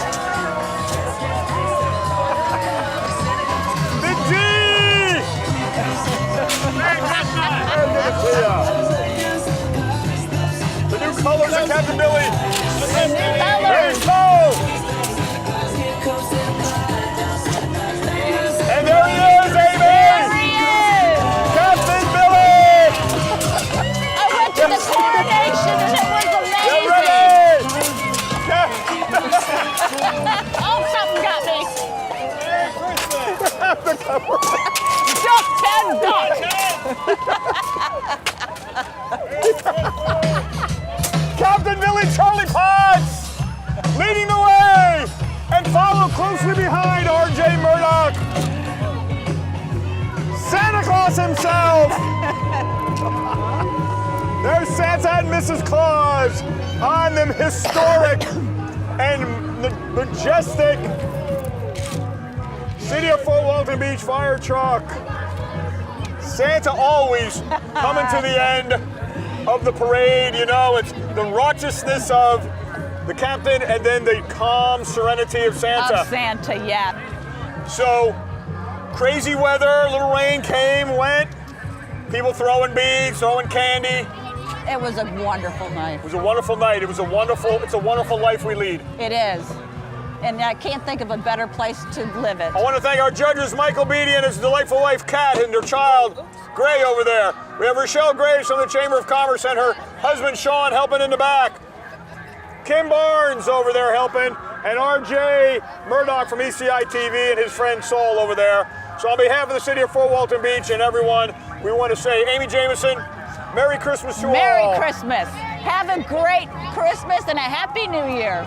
Big G. The new colors of Captain Billy. Very cold. And there he is, Amy. There he is. Captain Billy. I went to the coronation and it was Get amazing. ready. Oh, something got me. Have the cover. Just 10 bucks. Captain Billy Charlie Potts leading the way and follow closely behind R.J. Murdoch. Santa Claus himself. There's Santa and Mrs. Claus on them historic and majestic City of Fort Walton Beach fire truck. Santa always coming to the end of the parade. You know, it's the raucousness of the captain and then the calm serenity of Santa. Of Santa, yeah. So, crazy weather, a little rain came, went. People throwing beads, throwing candy. It was a wonderful night. It was a wonderful night. It's a wonderful life we lead. It is. And I can't think of a better place to live it. I want to thank our judges, Michael Beatty and his delightful wife, Kat, and their child, Gray, over there. We have Rochelle Graves from the Chamber of Commerce and her husband, Sean, helping in the back. Kim Barnes over there helping, and R.J. Murdoch from ECI TV and his friend Saul over there. So on behalf of the City of Fort Walton Beach and everyone, we want to say, Amy Jamieson, Merry Christmas to all. Merry Christmas. Have a great Christmas and a Happy New Year.